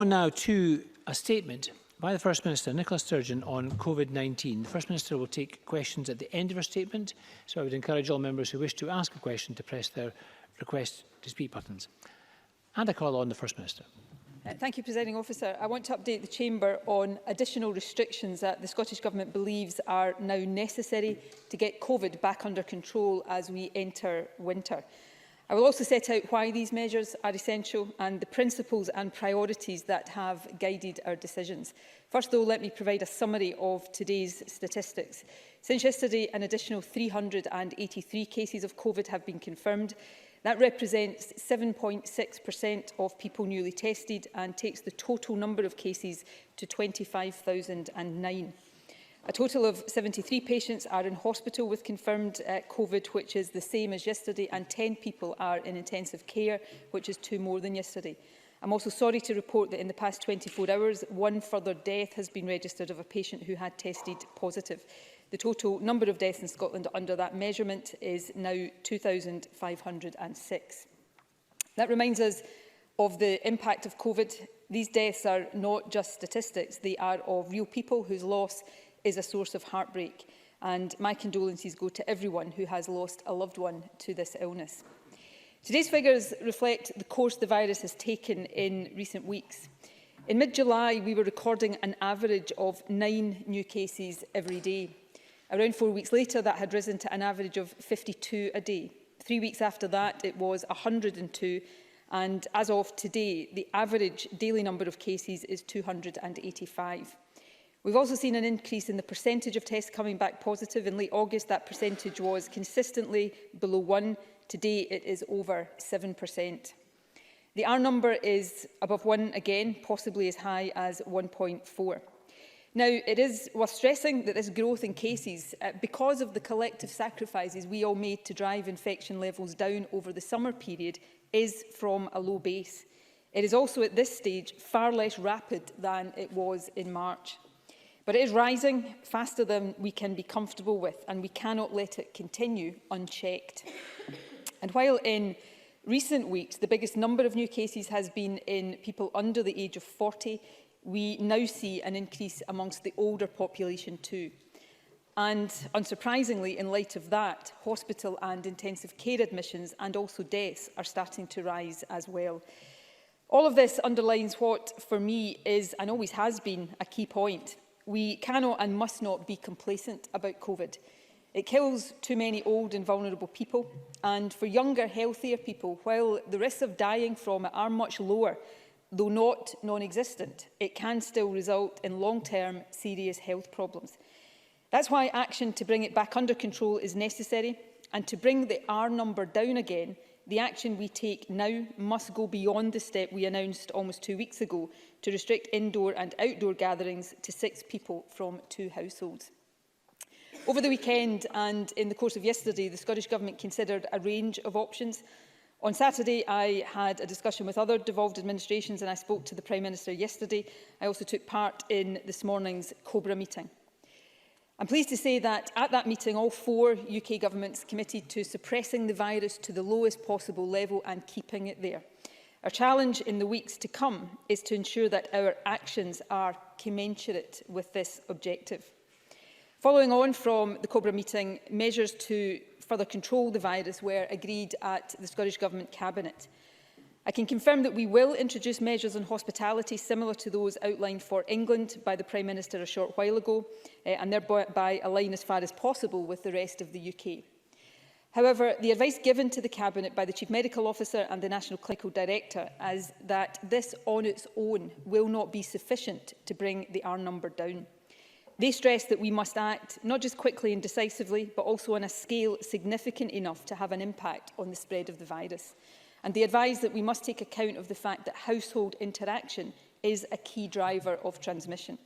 Now to a statement by the First Minister, Nicola Sturgeon, on COVID-19. The First Minister will take questions at the end of her statement, so I would encourage all members who wish to ask a question to press their request to speak buttons. And I call on the First Minister. Thank you, Presiding Officer. I want to update the Chamber on additional restrictions that the Scottish Government believes are now necessary to get COVID back under control as we enter winter. I will also set out why these measures are essential and the principles and priorities that have guided our decisions. First, though, let me provide a summary of today's statistics. Since yesterday, an additional 383 cases of COVID have been confirmed. That represents 7.6% of people newly tested and takes the total number of cases to 25,009. A total of 73 patients are in hospital with confirmed COVID, which is the same as yesterday, and 10 people are in intensive care, which is 2 more than yesterday. I'm also sorry to report that in the past 24 hours, 1 further death has been registered of a patient who had tested positive. The total number of deaths in Scotland under that measurement is now 2,506. That reminds us of the impact of COVID. These deaths are not just statistics, they are of real people whose loss is a source of heartbreak, and my condolences go to everyone who has lost a loved one to this illness. Today's figures reflect the course the virus has taken in recent weeks. In mid-July, we were recording an average of 9 new cases every day. Around 4 weeks later, that had risen to an average of 52 a day. 3 weeks after that, it was 102, and as of today, the average daily number of cases is 285. We've also seen an increase in the percentage of tests coming back positive. In late August, that percentage was consistently below 1. Today, it is over 7%. The R number is above 1 again, possibly as high as 1.4. Now, it is worth stressing that this growth in cases, because of the collective sacrifices we all made to drive infection levels down over the summer period, is from a low base. It is also at this stage far less rapid than it was in March. But it is rising faster than we can be comfortable with, and we cannot let it continue unchecked. And while in recent weeks the biggest number of new cases has been in people under the age of 40, we now see an increase amongst the older population too. And unsurprisingly, in light of that, hospital and intensive care admissions and also deaths are starting to rise as well. All of this underlines what, for me, is and always has been a key point. We cannot and must not be complacent about COVID. It kills too many old and vulnerable people, and for younger, healthier people, while the risks of dying from it are much lower, though not non-existent, it can still result in long-term serious health problems. That's why action to bring it back under control is necessary, and to bring the R number down again, the action we take now must go beyond the step we announced almost 2 weeks ago to restrict indoor and outdoor gatherings to 6 people from 2 households. Over the weekend and in the course of yesterday, the Scottish Government considered a range of options. On Saturday, I had a discussion with other devolved administrations and I spoke to the Prime Minister yesterday. I also took part in this morning's COBRA meeting. I'm pleased to say that at that meeting, all 4 UK governments committed to suppressing the virus to the lowest possible level and keeping it there. Our challenge in the weeks to come is to ensure that our actions are commensurate with this objective. Following on from the COBRA meeting, measures to further control the virus were agreed at the Scottish Government Cabinet. I can confirm that we will introduce measures on hospitality similar to those outlined for England by the Prime Minister a short while ago, and thereby align as far as possible with the rest of the UK. However, the advice given to the Cabinet by the Chief Medical Officer and the National Clinical Director is that this on its own will not be sufficient to bring the R number down. They stress that we must act not just quickly and decisively, but also on a scale significant enough to have an impact on the spread of the virus. And they advise that we must take account of the fact that household interaction is a key driver of transmission.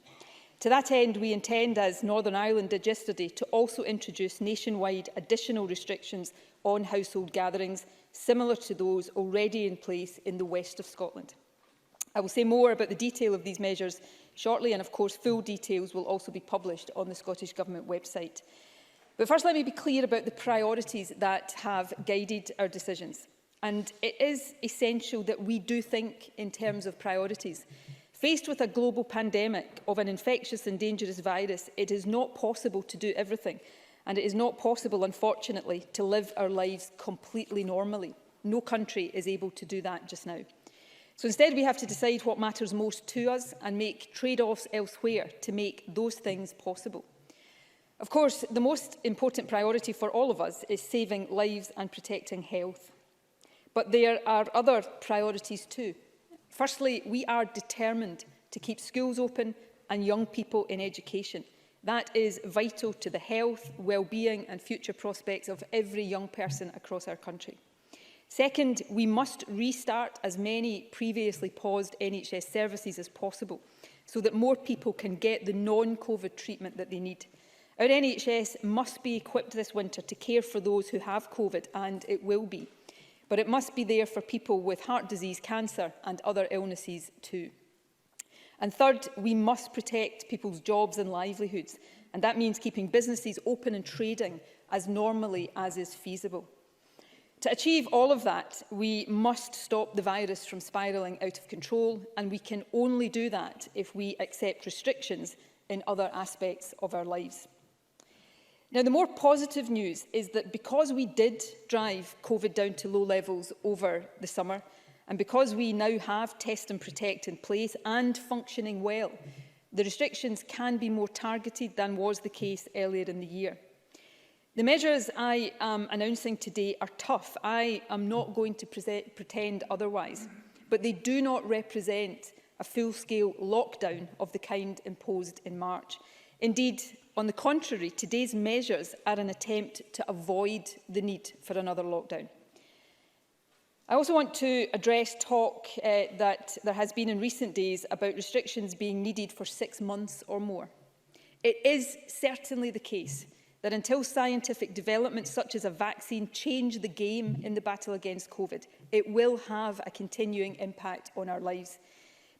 To that end, we intend, as Northern Ireland did yesterday, to also introduce nationwide additional restrictions on household gatherings, similar to those already in place in the west of Scotland. I will say more about the detail of these measures shortly, and of course full details will also be published on the Scottish Government website. But first, let me be clear about the priorities that have guided our decisions. And it is essential that we do think in terms of priorities. Faced with a global pandemic of an infectious and dangerous virus, it is not possible to do everything, and it is not possible, unfortunately, to live our lives completely normally. No country is able to do that just now. So instead, we have to decide what matters most to us and make trade-offs elsewhere to make those things possible. Of course, the most important priority for all of us is saving lives and protecting health. But there are other priorities too. Firstly, we are determined to keep schools open and young people in education. That is vital to the health, well-being and future prospects of every young person across our country. Second, we must restart as many previously paused NHS services as possible so that more people can get the non-COVID treatment that they need. Our NHS must be equipped this winter to care for those who have COVID, and it will be. But it must be there for people with heart disease, cancer and other illnesses too. And third, we must protect people's jobs and livelihoods, and that means keeping businesses open and trading as normally as is feasible. To achieve all of that, we must stop the virus from spiralling out of control, and we can only do that if we accept restrictions in other aspects of our lives. Now, the more positive news is that because we did drive COVID down to low levels over the summer, and because we now have Test and Protect in place and functioning well, the restrictions can be more targeted than was the case earlier in the year. The measures I am announcing today are tough. I am not going to pretend otherwise, but they do not represent a full-scale lockdown of the kind imposed in March. Indeed, on the contrary, today's measures are an attempt to avoid the need for another lockdown. I also want to address talk that there has been in recent days about restrictions being needed for 6 months or more. It is certainly the case that until scientific developments such as a vaccine change the game in the battle against COVID, it will have a continuing impact on our lives.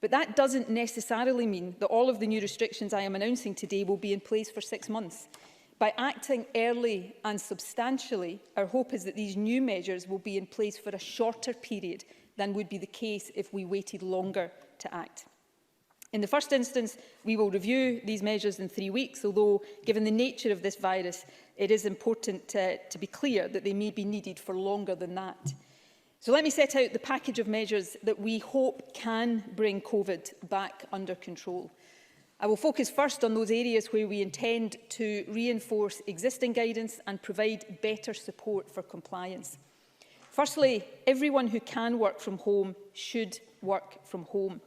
But that doesn't necessarily mean that all of the new restrictions I am announcing today will be in place for 6 months. By acting early and substantially, our hope is that these new measures will be in place for a shorter period than would be the case if we waited longer to act. In the first instance, we will review these measures in 3 weeks, although, given the nature of this virus, it is important to be clear that they may be needed for longer than that. So let me set out the package of measures that we hope can bring COVID back under control. I will focus first on those areas where we intend to reinforce existing guidance and provide better support for compliance. Firstly, everyone who can work from home should work from home.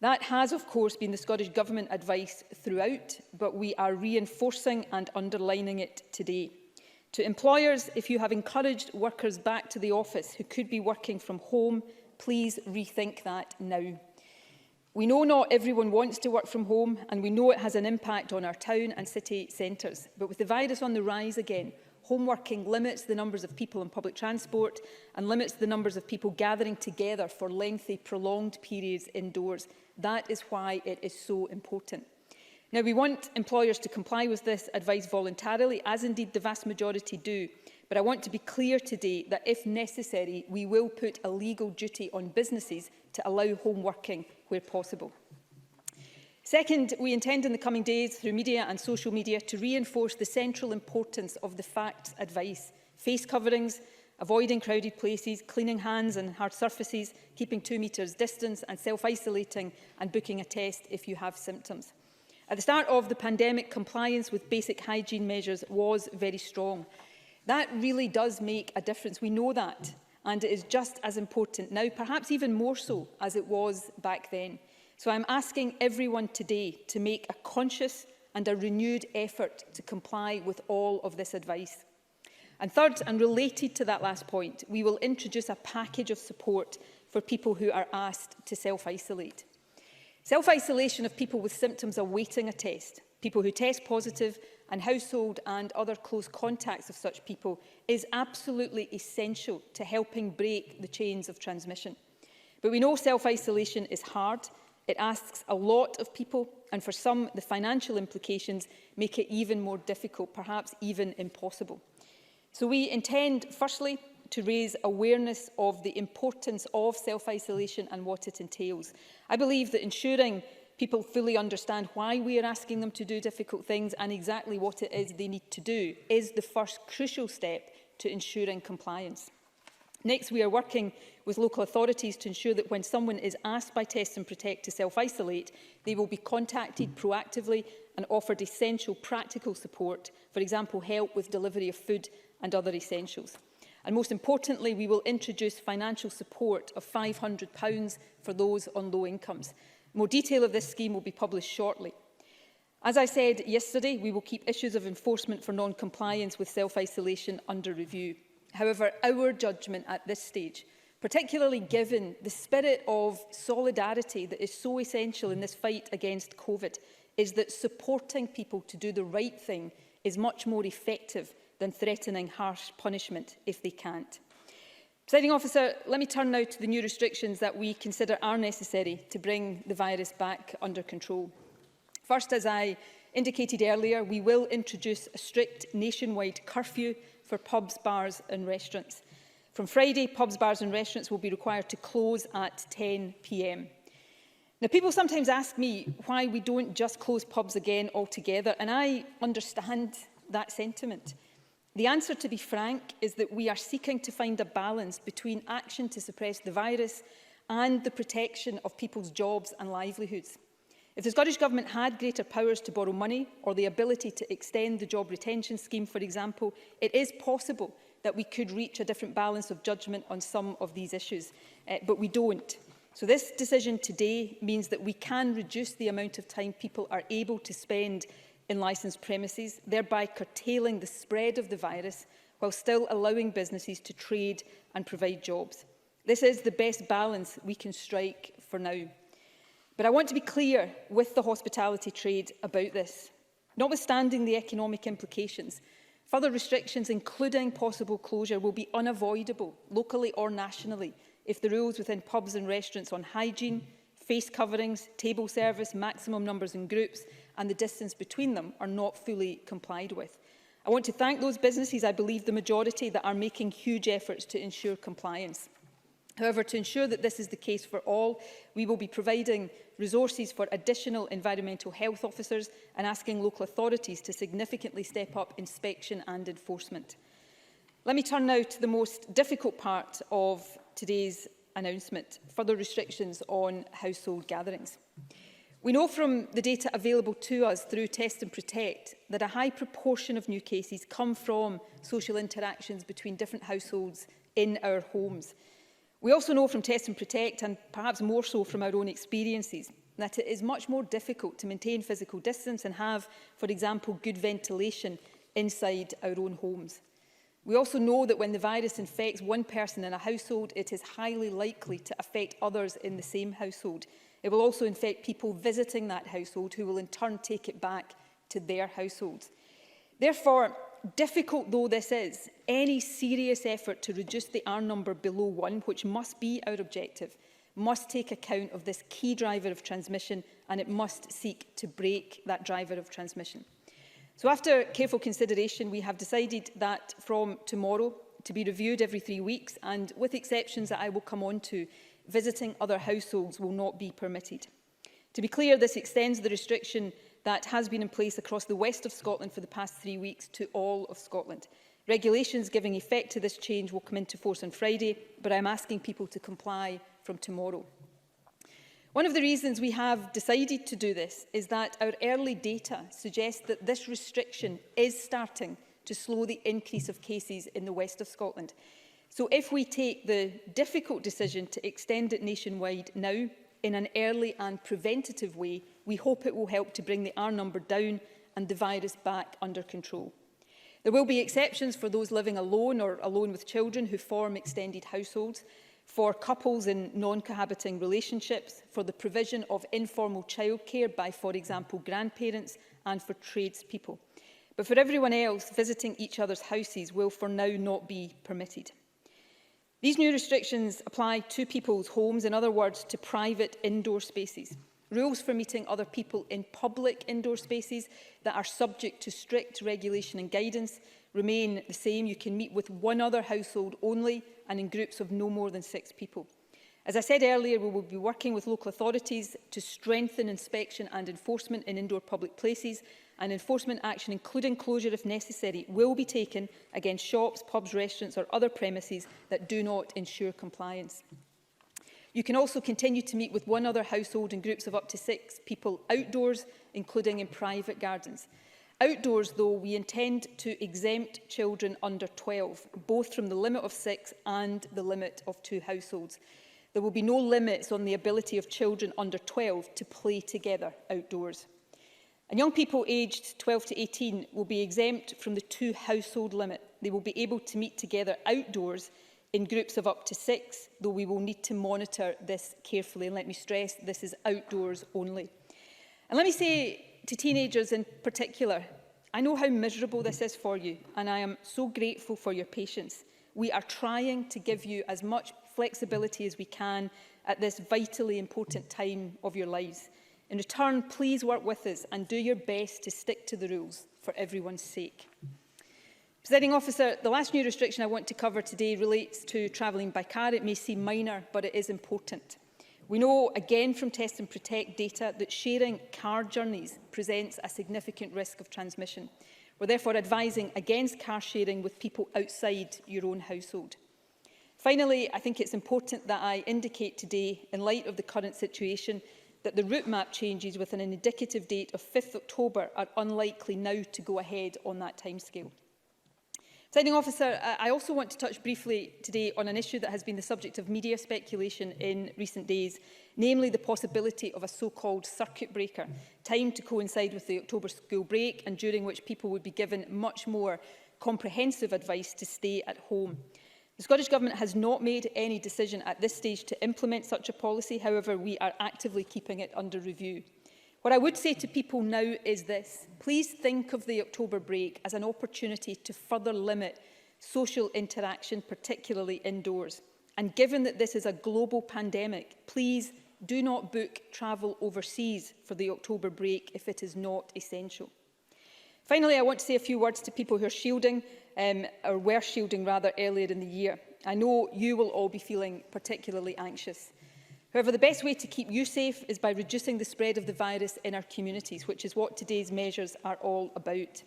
That has, of course, been the Scottish Government advice throughout, but we are reinforcing and underlining it today. To employers, if you have encouraged workers back to the office who could be working from home, please rethink that now. We know not everyone wants to work from home, and we know it has an impact on our town and city centres. But with the virus on the rise again, home working limits the numbers of people in public transport and limits the numbers of people gathering together for lengthy, prolonged periods indoors. That is why it is so important. Now, we want employers to comply with this advice voluntarily, as indeed the vast majority do. But I want to be clear today that if necessary, we will put a legal duty on businesses to allow home working where possible. Second, we intend in the coming days, through media and social media, to reinforce the central importance of the facts advice. Face coverings, avoiding crowded places, cleaning hands and hard surfaces, keeping 2 metres distance and self-isolating and booking a test if you have symptoms. At the start of the pandemic, compliance with basic hygiene measures was very strong. That really does make a difference. We know that, and it is just as important now, perhaps even more so, as it was back then. So I'm asking everyone today to make a conscious and a renewed effort to comply with all of this advice. And third, and related to that last point, we will introduce a package of support for people who are asked to self-isolate. Self-isolation of people with symptoms awaiting a test, people who test positive, and household and other close contacts of such people is absolutely essential to helping break the chains of transmission. But we know self-isolation is hard. It asks a lot of people, and for some, the financial implications make it even more difficult, perhaps even impossible. So we intend, firstly, to raise awareness of the importance of self-isolation and what it entails. I believe that ensuring people fully understand why we are asking them to do difficult things and exactly what it is they need to do is the first crucial step to ensuring compliance. Next, we are working with local authorities to ensure that when someone is asked by Test and Protect to self-isolate, they will be contacted proactively and offered essential practical support, for example, help with delivery of food and other essentials. And most importantly, we will introduce financial support of £500 for those on low incomes. More detail of this scheme will be published shortly. As I said yesterday, we will keep issues of enforcement for non-compliance with self-isolation under review. However, our judgment at this stage, particularly given the spirit of solidarity that is so essential in this fight against COVID, is that supporting people to do the right thing is much more effective than threatening harsh punishment if they can't. Presiding Officer, let me turn now to the new restrictions that we consider are necessary to bring the virus back under control. First, as I indicated earlier, we will introduce a strict nationwide curfew for pubs, bars and restaurants. From Friday, pubs, bars and restaurants will be required to close at 10 p.m. Now, people sometimes ask me why we don't just close pubs again altogether, and I understand that sentiment. The answer, to be frank, is that we are seeking to find a balance between action to suppress the virus and the protection of people's jobs and livelihoods. If the Scottish Government had greater powers to borrow money or the ability to extend the job retention scheme, for example, it is possible that we could reach a different balance of judgment on some of these issues, but we don't. So this decision today means that we can reduce the amount of time people are able to spend in licensed premises, thereby curtailing the spread of the virus while still allowing businesses to trade and provide jobs. This is the best balance we can strike for now. But I want to be clear with the hospitality trade about this. Notwithstanding the economic implications, further restrictions, including possible closure, will be unavoidable, locally or nationally, if the rules within pubs and restaurants on hygiene, face coverings, table service, maximum numbers in groups, and the distance between them are not fully complied with. I want to thank those businesses, I believe the majority, that are making huge efforts to ensure compliance. However, to ensure that this is the case for all, we will be providing resources for additional environmental health officers and asking local authorities to significantly step up inspection and enforcement. Let me turn now to the most difficult part of today's announcement, further restrictions on household gatherings. We know from the data available to us through Test and Protect that a high proportion of new cases come from social interactions between different households in our homes. We also know from Test and Protect, and perhaps more so from our own experiences, that it is much more difficult to maintain physical distance and have, for example, good ventilation inside our own homes. We also know that when the virus infects one person in a household, it is highly likely to affect others in the same household. It will also infect people visiting that household, who will in turn take it back to their households. Therefore, difficult though this is, any serious effort to reduce the R number below 1, which must be our objective, must take account of this key driver of transmission, and it must seek to break that driver of transmission. So after careful consideration, we have decided that from tomorrow, to be reviewed every 3 weeks, and with exceptions that I will come on to, visiting other households will not be permitted. To be clear, this extends the restriction that has been in place across the west of Scotland for the past 3 weeks to all of Scotland. Regulations giving effect to this change will come into force on Friday, but I am asking people to comply from tomorrow. One of the reasons we have decided to do this is that our early data suggests that this restriction is starting to slow the increase of cases in the west of Scotland. So if we take the difficult decision to extend it nationwide now, in an early and preventative way, we hope it will help to bring the R number down and the virus back under control. There will be exceptions for those living alone or alone with children who form extended households, for couples in non-cohabiting relationships, for the provision of informal childcare by, for example, grandparents, and for tradespeople. But for everyone else, visiting each other's houses will for now not be permitted. These new restrictions apply to people's homes, in other words, to private indoor spaces. Rules for meeting other people in public indoor spaces that are subject to strict regulation and guidance remain the same. You can meet with one other household only and in groups of no more than 6 people. As I said earlier, we will be working with local authorities to strengthen inspection and enforcement in indoor public places, and enforcement action, including closure if necessary, will be taken against shops, pubs, restaurants or other premises that do not ensure compliance. You can also continue to meet with one other household in groups of up to 6 people outdoors, including in private gardens. Outdoors, though, we intend to exempt children under 12, both from the limit of 6 and the limit of 2 households. There will be no limits on the ability of children under 12 to play together outdoors. And young people aged 12 to 18 will be exempt from the 2 household limit. They will be able to meet together outdoors in groups of up to 6, though we will need to monitor this carefully. And let me stress, this is outdoors only. And let me say to teenagers in particular, I know how miserable this is for you, and I am so grateful for your patience. We are trying to give you as much flexibility as we can at this vitally important time of your lives. In return, please work with us and do your best to stick to the rules for everyone's sake. Presiding Officer, the last new restriction I want to cover today relates to travelling by car. It may seem minor, but it is important. We know, again from Test and Protect data, that sharing car journeys presents a significant risk of transmission. We're therefore advising against car sharing with people outside your own household. Finally, I think it's important that I indicate today, in light of the current situation, that the route map changes with an indicative date of 5th October are unlikely now to go ahead on that timescale. Presiding Officer, I also want to touch briefly today on an issue that has been the subject of media speculation in recent days, namely the possibility of a so-called circuit breaker, timed to coincide with the October school break and during which people would be given much more comprehensive advice to stay at home. The Scottish Government has not made any decision at this stage to implement such a policy. However, we are actively keeping it under review. What I would say to people now is this: please think of the October break as an opportunity to further limit social interaction, particularly indoors. And given that this is a global pandemic, please do not book travel overseas for the October break if it is not essential. Finally, I want to say a few words to people who are shielding, or were shielding rather, earlier in the year. I know you will all be feeling particularly anxious. However, the best way to keep you safe is by reducing the spread of the virus in our communities, which is what today's measures are all about.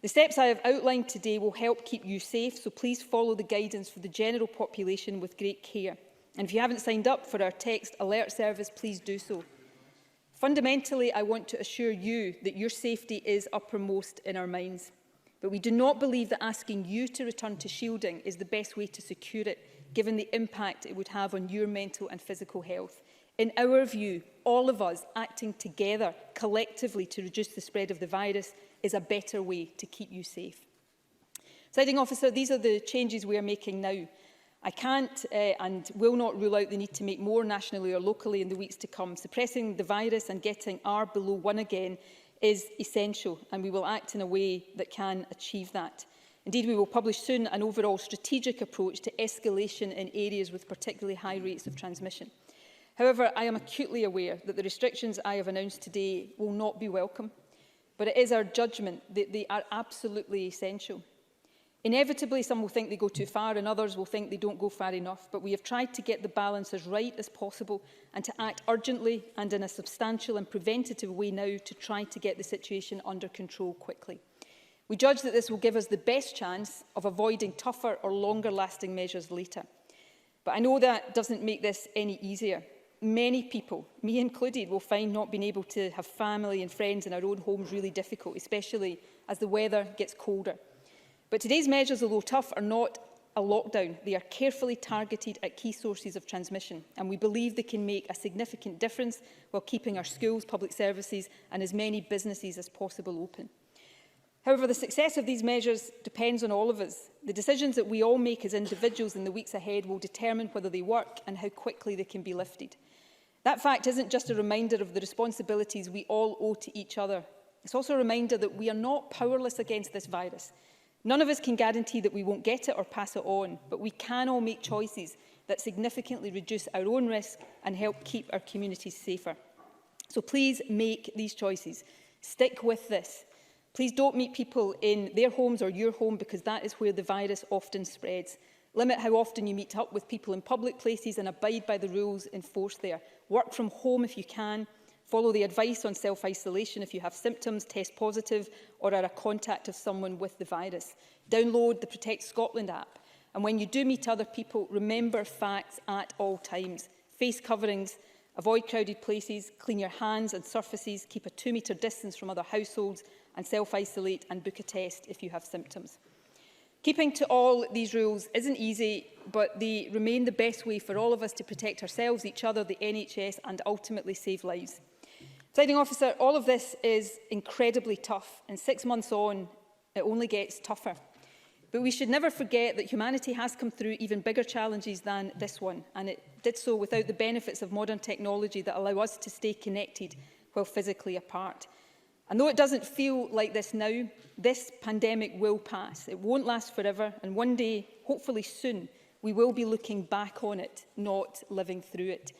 The steps I have outlined today will help keep you safe, so please follow the guidance for the general population with great care. And if you haven't signed up for our text alert service, please do so. Fundamentally, I want to assure you that your safety is uppermost in our minds. But we do not believe that asking you to return to shielding is the best way to secure it, given the impact it would have on your mental and physical health. In our view, all of us acting together, collectively, to reduce the spread of the virus is a better way to keep you safe. Presiding Officer, these are the changes we are making now. I can't and will not rule out the need to make more nationally or locally in the weeks to come. Suppressing the virus and getting R below 1 again is essential, and we will act in a way that can achieve that. Indeed, we will publish soon an overall strategic approach to escalation in areas with particularly high rates of transmission. However, I am acutely aware that the restrictions I have announced today will not be welcome, but it is our judgment that they are absolutely essential. Inevitably, some will think they go too far and others will think they don't go far enough, but we have tried to get the balance as right as possible and to act urgently and in a substantial and preventative way now to try to get the situation under control quickly. We judge that this will give us the best chance of avoiding tougher or longer-lasting measures later. But I know that doesn't make this any easier. Many people, me included, will find not being able to have family and friends in our own homes really difficult, especially as the weather gets colder. But today's measures, although tough, are not a lockdown. They are carefully targeted at key sources of transmission, and we believe they can make a significant difference while keeping our schools, public services and as many businesses as possible open. However, the success of these measures depends on all of us. The decisions that we all make as individuals in the weeks ahead will determine whether they work and how quickly they can be lifted. That fact isn't just a reminder of the responsibilities we all owe to each other. It's also a reminder that we are not powerless against this virus. None of us can guarantee that we won't get it or pass it on, but we can all make choices that significantly reduce our own risk and help keep our communities safer. So please make these choices. Stick with this. Please don't meet people in their homes or your home, because that is where the virus often spreads. Limit how often you meet up with people in public places and abide by the rules enforced there. Work from home if you can. Follow the advice on self-isolation if you have symptoms, test positive or are a contact of someone with the virus. Download the Protect Scotland app. And when you do meet other people, remember facts at all times. Face coverings, avoid crowded places, clean your hands and surfaces, keep a 2-metre distance from other households and self-isolate and book a test if you have symptoms. Keeping to all these rules isn't easy, but they remain the best way for all of us to protect ourselves, each other, the NHS and ultimately save lives. Presiding Officer, all of this is incredibly tough, and 6 months on, it only gets tougher. But we should never forget that humanity has come through even bigger challenges than this one, and it did so without the benefits of modern technology that allow us to stay connected while physically apart. And though it doesn't feel like this now, this pandemic will pass. It won't last forever, and one day, hopefully soon, we will be looking back on it, not living through it.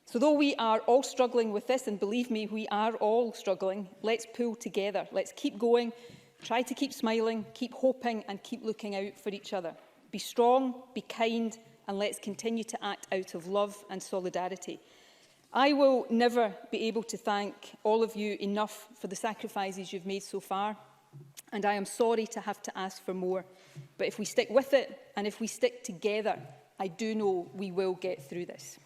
So though we are all struggling with this, and believe me, we are all struggling, let's pull together. Let's keep going, try to keep smiling, keep hoping and keep looking out for each other. Be strong, be kind, and let's continue to act out of love and solidarity. I will never be able to thank all of you enough for the sacrifices you've made so far, and I am sorry to have to ask for more. But if we stick with it and if we stick together, I do know we will get through this.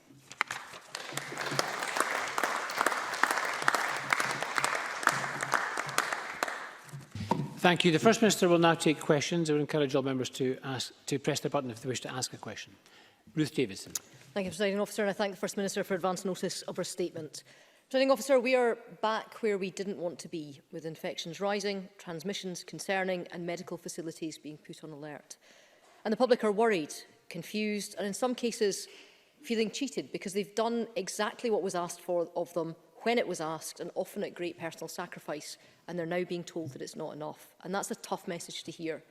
Thank you. The First Minister will now take questions. I would encourage all members to press the button if they wish to ask a question. Ruth Davidson. Thank you, Presiding Officer, and I thank the First Minister for advance notice of her statement. Presiding Officer, we are back where we didn't want to be, with infections rising, transmissions concerning and medical facilities being put on alert. And the public are worried, confused and in some cases feeling cheated because they've done exactly what was asked for of them when it was asked, and often at great personal sacrifice, and they're now being told that it's not enough. And that's a tough message to hear.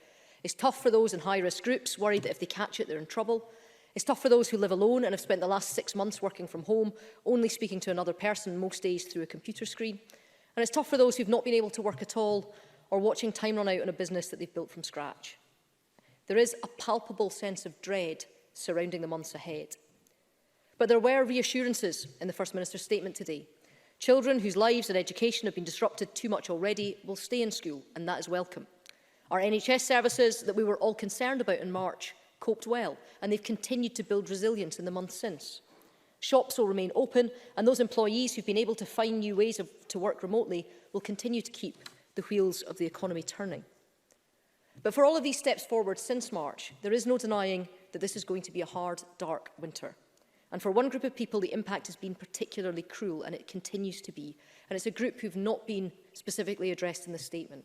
It's tough for those in high-risk groups, worried that if they catch it, they're in trouble. It's tough for those who live alone and have spent the last 6 months working from home, only speaking to another person most days through a computer screen. And it's tough for those who've not been able to work at all, or watching time run out on a business that they've built from scratch. There is a palpable sense of dread surrounding the months ahead. But there were reassurances in the First Minister's statement today. Children whose lives and education have been disrupted too much already will stay in school, and that is welcome. Our NHS services that we were all concerned about in March coped well, and they've continued to build resilience in the months since. Shops will remain open, and those employees who've been able to find new ways to work remotely will continue to keep the wheels of the economy turning. But for all of these steps forward since March, there is no denying that this is going to be a hard, dark winter. And for one group of people, the impact has been particularly cruel, and it continues to be. And it's a group who've not been specifically addressed in the statement.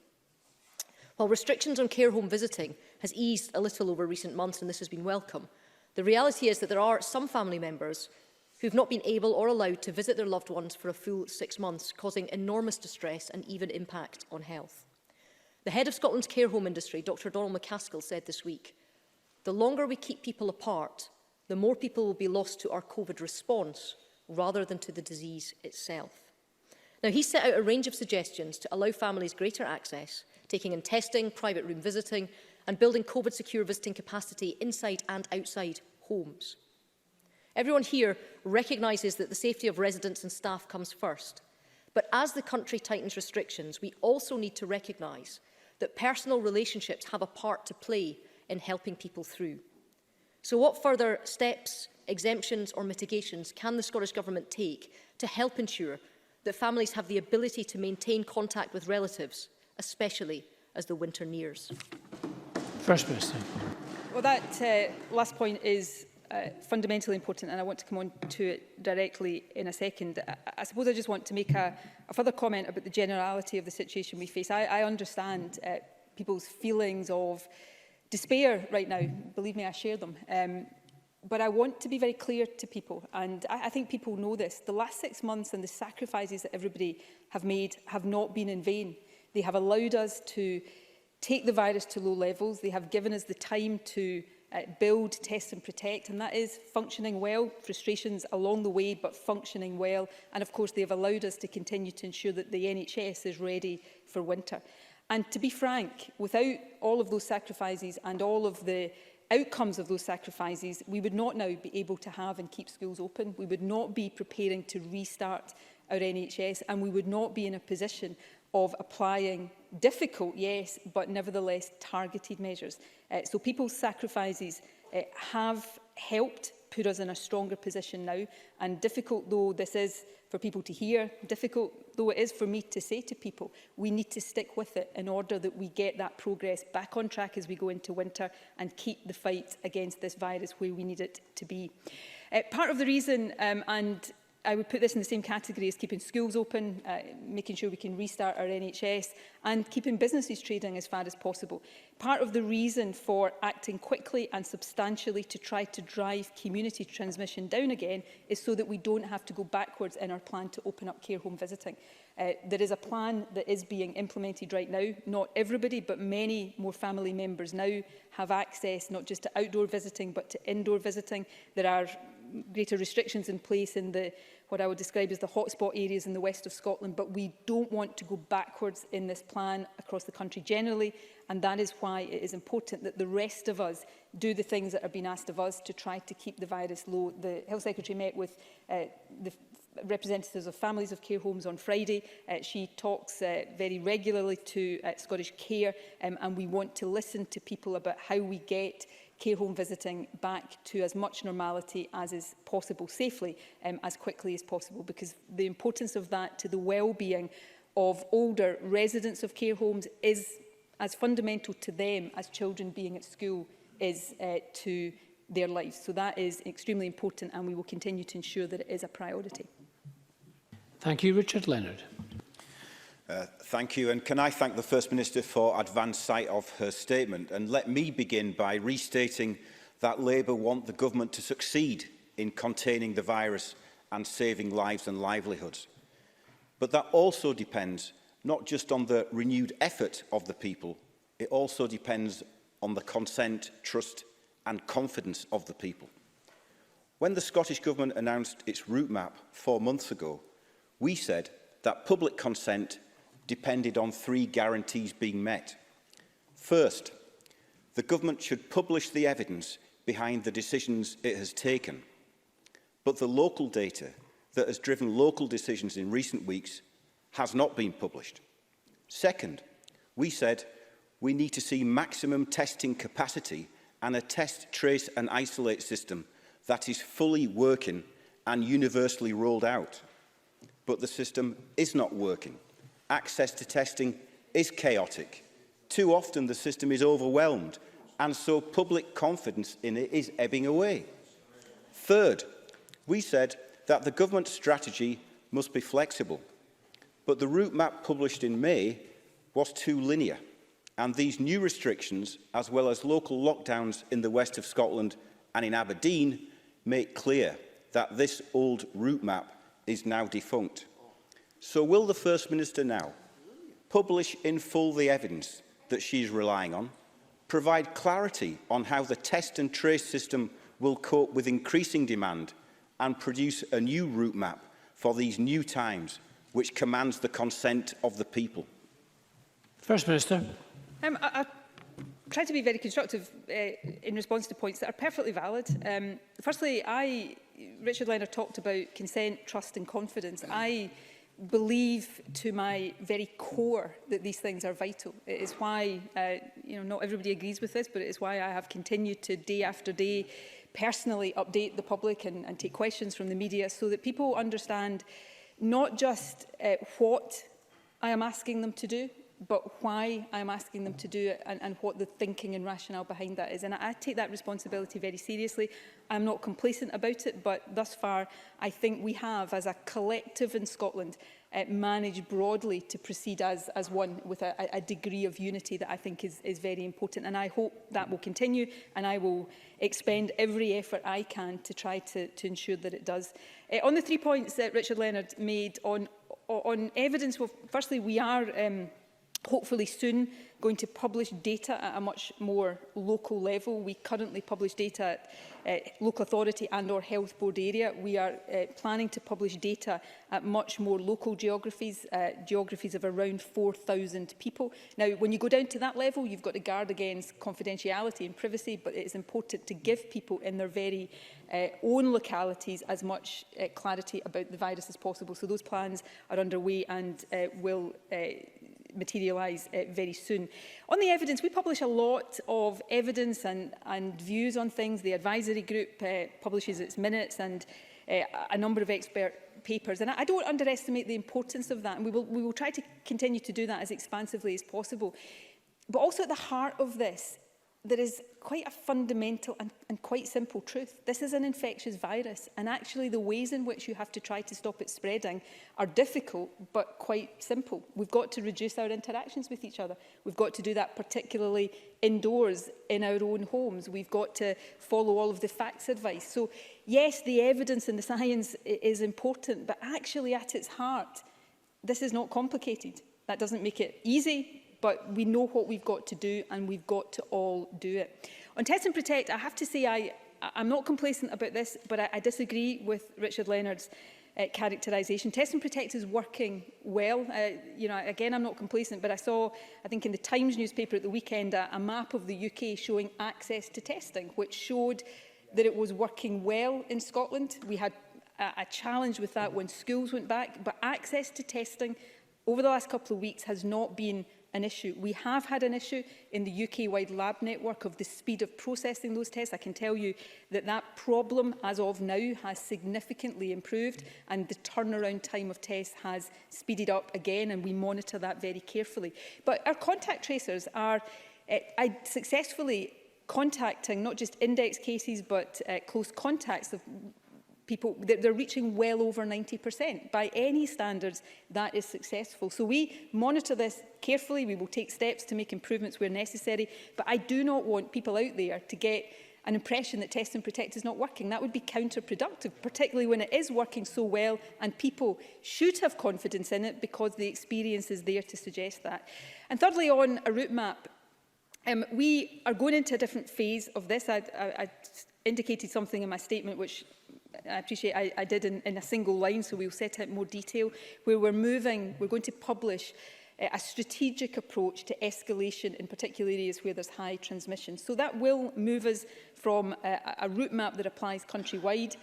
While restrictions on care home visiting has eased a little over recent months, and this has been welcome, the reality is that there are some family members who've not been able or allowed to visit their loved ones for a full 6 months, causing enormous distress and even impact on health. The head of Scotland's care home industry, Dr Donald McCaskill, said this week, "The longer we keep people apart, the more people will be lost to our COVID response rather than to the disease itself." Now, he set out a range of suggestions to allow families greater access, taking in testing, private room visiting, and building COVID-secure visiting capacity inside and outside homes. Everyone here recognises that the safety of residents and staff comes first. But as the country tightens restrictions, we also need to recognise that personal relationships have a part to play in helping people through. So what further steps, exemptions or mitigations can the Scottish Government take to help ensure that families have the ability to maintain contact with relatives, especially as the winter nears? First Minister. Well, that last point is fundamentally important, and I want to come on to it directly in a second. I suppose I just want to make a further comment about the generality of the situation we face. I understand people's feelings of despair right now. Believe me, I share them. But I want to be very clear to people, and I think people know this. The last 6 months and the sacrifices that everybody have made have not been in vain. They have allowed us to take the virus to low levels. They have given us the time to build, test and protect, and that is functioning well. Frustrations along the way, but functioning well. And of course, they have allowed us to continue to ensure that the NHS is ready for winter. And to be frank, without all of those sacrifices and all of the outcomes of those sacrifices, we would not now be able to have and keep schools open. We would not be preparing to restart our NHS, and we would not be in a position of applying difficult, yes, but nevertheless targeted measures. So people's sacrifices have helped put us in a stronger position now, and difficult though this is for people to hear, difficult though it is for me to say to people, we need to stick with it in order that we get that progress back on track as we go into winter and keep the fight against this virus where we need it to be. Part of the reason, and I would put this in the same category as keeping schools open, making sure we can restart our NHS and keeping businesses trading as far as possible. Part of the reason for acting quickly and substantially to try to drive community transmission down again is so that we don't have to go backwards in our plan to open up care home visiting. There is a plan that is being implemented right now. Not everybody, but many more family members now have access not just to outdoor visiting but to indoor visiting. There are greater restrictions in place in what I would describe as the hotspot areas in the west of Scotland, but we don't want to go backwards in this plan across the country generally, and that is why it is important that the rest of us do the things that are being asked of us to try to keep the virus low. The Health Secretary met with the representatives of families of care homes on Friday. She talks very regularly to Scottish Care, and we want to listen to people about how we get care home visiting back to as much normality as is possible safely, as quickly as possible, because the importance of that to the well-being of older residents of care homes is as fundamental to them as children being at school is to their lives. So that is extremely important, and we will continue to ensure that it is a priority. Thank you. Richard Leonard. Thank you, and can I thank the First Minister for advance sight of her statement, and let me begin by restating that Labour want the government to succeed in containing the virus and saving lives and livelihoods. But that also depends not just on the renewed effort of the people, it also depends on the consent, trust and confidence of the people. When the Scottish Government announced its route map 4 months ago, we said that public consent depended on 3 guarantees being met. First, the government should publish the evidence behind the decisions it has taken. But the local data that has driven local decisions in recent weeks has not been published. Second, we said we need to see maximum testing capacity and a test, trace and isolate system that is fully working and universally rolled out. But the system is not working. Access to testing is chaotic. Too often the system is overwhelmed, and so public confidence in it is ebbing away. Third, we said that the government strategy must be flexible, but the route map published in May was too linear, and these new restrictions, as well as local lockdowns in the west of Scotland and in Aberdeen, make clear that this old route map is now defunct. So will the First Minister now publish in full the evidence that she is relying on, provide clarity on how the test and trace system will cope with increasing demand, and produce a new route map for these new times, which commands the consent of the people? First Minister. I try to be very constructive in response to points that are perfectly valid. Firstly, Richard Leonard talked about consent, trust and confidence. I believe to my very core that these things are vital. It is why, not everybody agrees with this, but it is why I have continued to, day after day, personally update the public and take questions from the media so that people understand not just what I am asking them to do, but why I'm asking them to do it and what the thinking and rationale behind that is. And I take that responsibility very seriously. I'm not complacent about it, but thus far I think we have, as a collective in Scotland, managed broadly to proceed as one with a degree of unity that I think is very important. And I hope that will continue, and I will expend every effort I can to try to ensure that it does. On the 3 points that Richard Leonard made on evidence, well, firstly, we are hopefully soon going to publish data at a much more local level. We currently publish data at local authority and or health board area. We are planning to publish data at much more local geographies, geographies of around 4,000 people. Now, when you go down to that level, you've got to guard against confidentiality and privacy, but it is important to give people in their very own localities as much clarity about the virus as possible. So those plans are underway and will materialise very soon. On the evidence, we publish a lot of evidence and views on things. The advisory group publishes its minutes and a number of expert papers. And I don't underestimate the importance of that. And we will try to continue to do that as expansively as possible. But also at the heart of this, there is quite a fundamental and quite simple truth. This is an infectious virus, and actually the ways in which you have to try to stop it spreading are difficult but quite simple. We've got to reduce our interactions with each other. We've got to do that particularly indoors in our own homes. We've got to follow all of the facts advice. So yes, the evidence and the science is important, but actually at its heart, this is not complicated. That doesn't make it easy, but we know what we've got to do, and we've got to all do it. On Test and Protect, I have to say I'm not complacent about this, but I disagree with Richard Leonard's characterisation. Test and Protect is working well. You know, again, I'm not complacent, but I saw, I think in the Times newspaper at the weekend, a map of the UK showing access to testing, which showed that it was working well in Scotland. We had a challenge with that when schools went back, but access to testing over the last couple of weeks has not been an issue. We have had an issue in the UK-wide lab network of the speed of processing those tests. I can tell you that that problem, as of now, has significantly improved, and the turnaround time of tests has speeded up again, and we monitor that very carefully. But our contact tracers are successfully contacting not just index cases, but close contacts of people. They're reaching well over 90%. By any standards, that is successful. So we monitor this carefully. We will take steps to make improvements where necessary. But I do not want people out there to get an impression that Test and Protect is not working. That would be counterproductive, particularly when it is working so well, and people should have confidence in it because the experience is there to suggest that. And thirdly, on a route map, we are going into a different phase of this. I indicated something in my statement which I appreciate I did in a single line, so we'll set out more detail, where we're going to publish a strategic approach to escalation in particular areas where there's high transmission. So that will move us from a route map that applies countrywide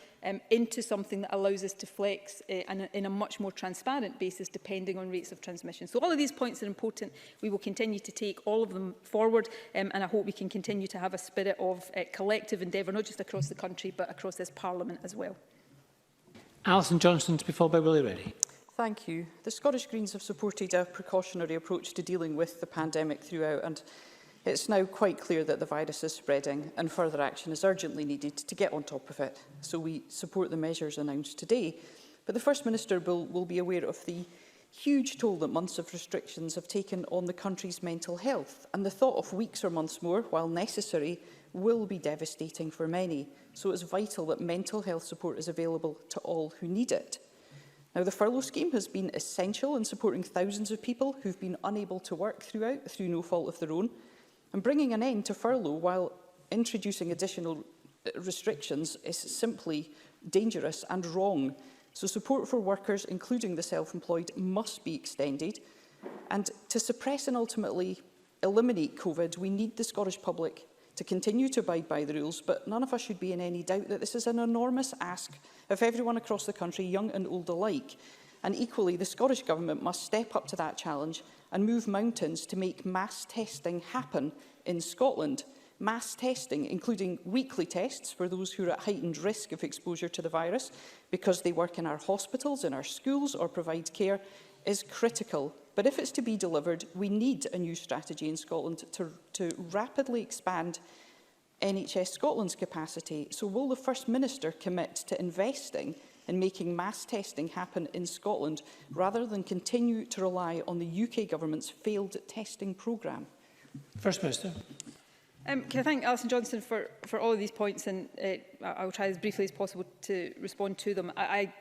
into something that allows us to flex in a much more transparent basis depending on rates of transmission. So all of these points are important. We will continue to take all of them forward, and I hope we can continue to have a spirit of collective endeavour, not just across the country, but across this Parliament as well. Alison Johnson to be followed by Willie Reddy. Thank you. The Scottish Greens have supported a precautionary approach to dealing with the pandemic throughout, and it's now quite clear that the virus is spreading and further action is urgently needed to get on top of it. So we support the measures announced today. But the First Minister will be aware of the huge toll that months of restrictions have taken on the country's mental health, and the thought of weeks or months more, while necessary, will be devastating for many. So it's vital that mental health support is available to all who need it. Now, the Furlough Scheme has been essential in supporting thousands of people who've been unable to work through no fault of their own. And bringing an end to furlough while introducing additional restrictions is simply dangerous and wrong. So support for workers, including the self-employed, must be extended. And to suppress and ultimately eliminate COVID, we need the Scottish public to continue to abide by the rules, but none of us should be in any doubt that this is an enormous ask of everyone across the country, young and old alike. And equally, the Scottish Government must step up to that challenge and move mountains to make mass testing happen in Scotland. Mass testing, including weekly tests for those who are at heightened risk of exposure to the virus because they work in our hospitals, in our schools or provide care, is critical. But if it's to be delivered, we need a new strategy in Scotland to rapidly expand NHS Scotland's capacity. So will the First Minister commit to investing in making mass testing happen in Scotland rather than continue to rely on the UK Government's failed testing programme? First Minister. Can I thank Alison Johnson for all of these points, and I'll try as briefly as possible to respond to them. I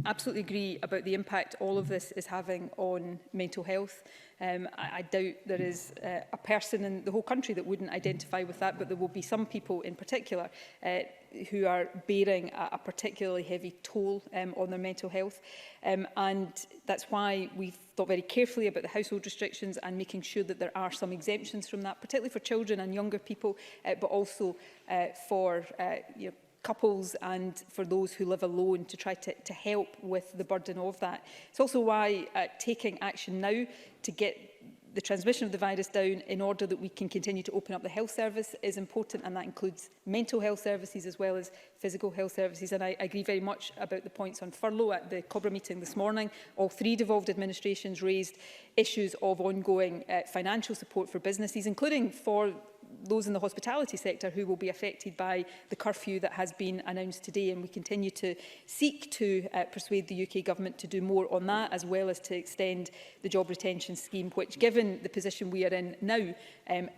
absolutely agree about the impact all of this is having on mental health. I doubt there is a person in the whole country that wouldn't identify with that, but there will be some people in particular who are bearing a particularly heavy toll on their mental health. And that's why we've thought very carefully about the household restrictions and making sure that there are some exemptions from that, particularly for children and younger people, but also for couples and for those who live alone, to try to help with the burden of that. It's also why taking action now to get the transmission of the virus down in order that we can continue to open up the health service is important, and that includes mental health services as well as physical health services. And I agree very much about the points on furlough. At the COBRA meeting this morning, all three devolved administrations raised issues of ongoing financial support for businesses, including for those in the hospitality sector who will be affected by the curfew that has been announced today. And we continue to seek to persuade the UK Government to do more on that, as well as to extend the job retention scheme, which, given the position we are in now,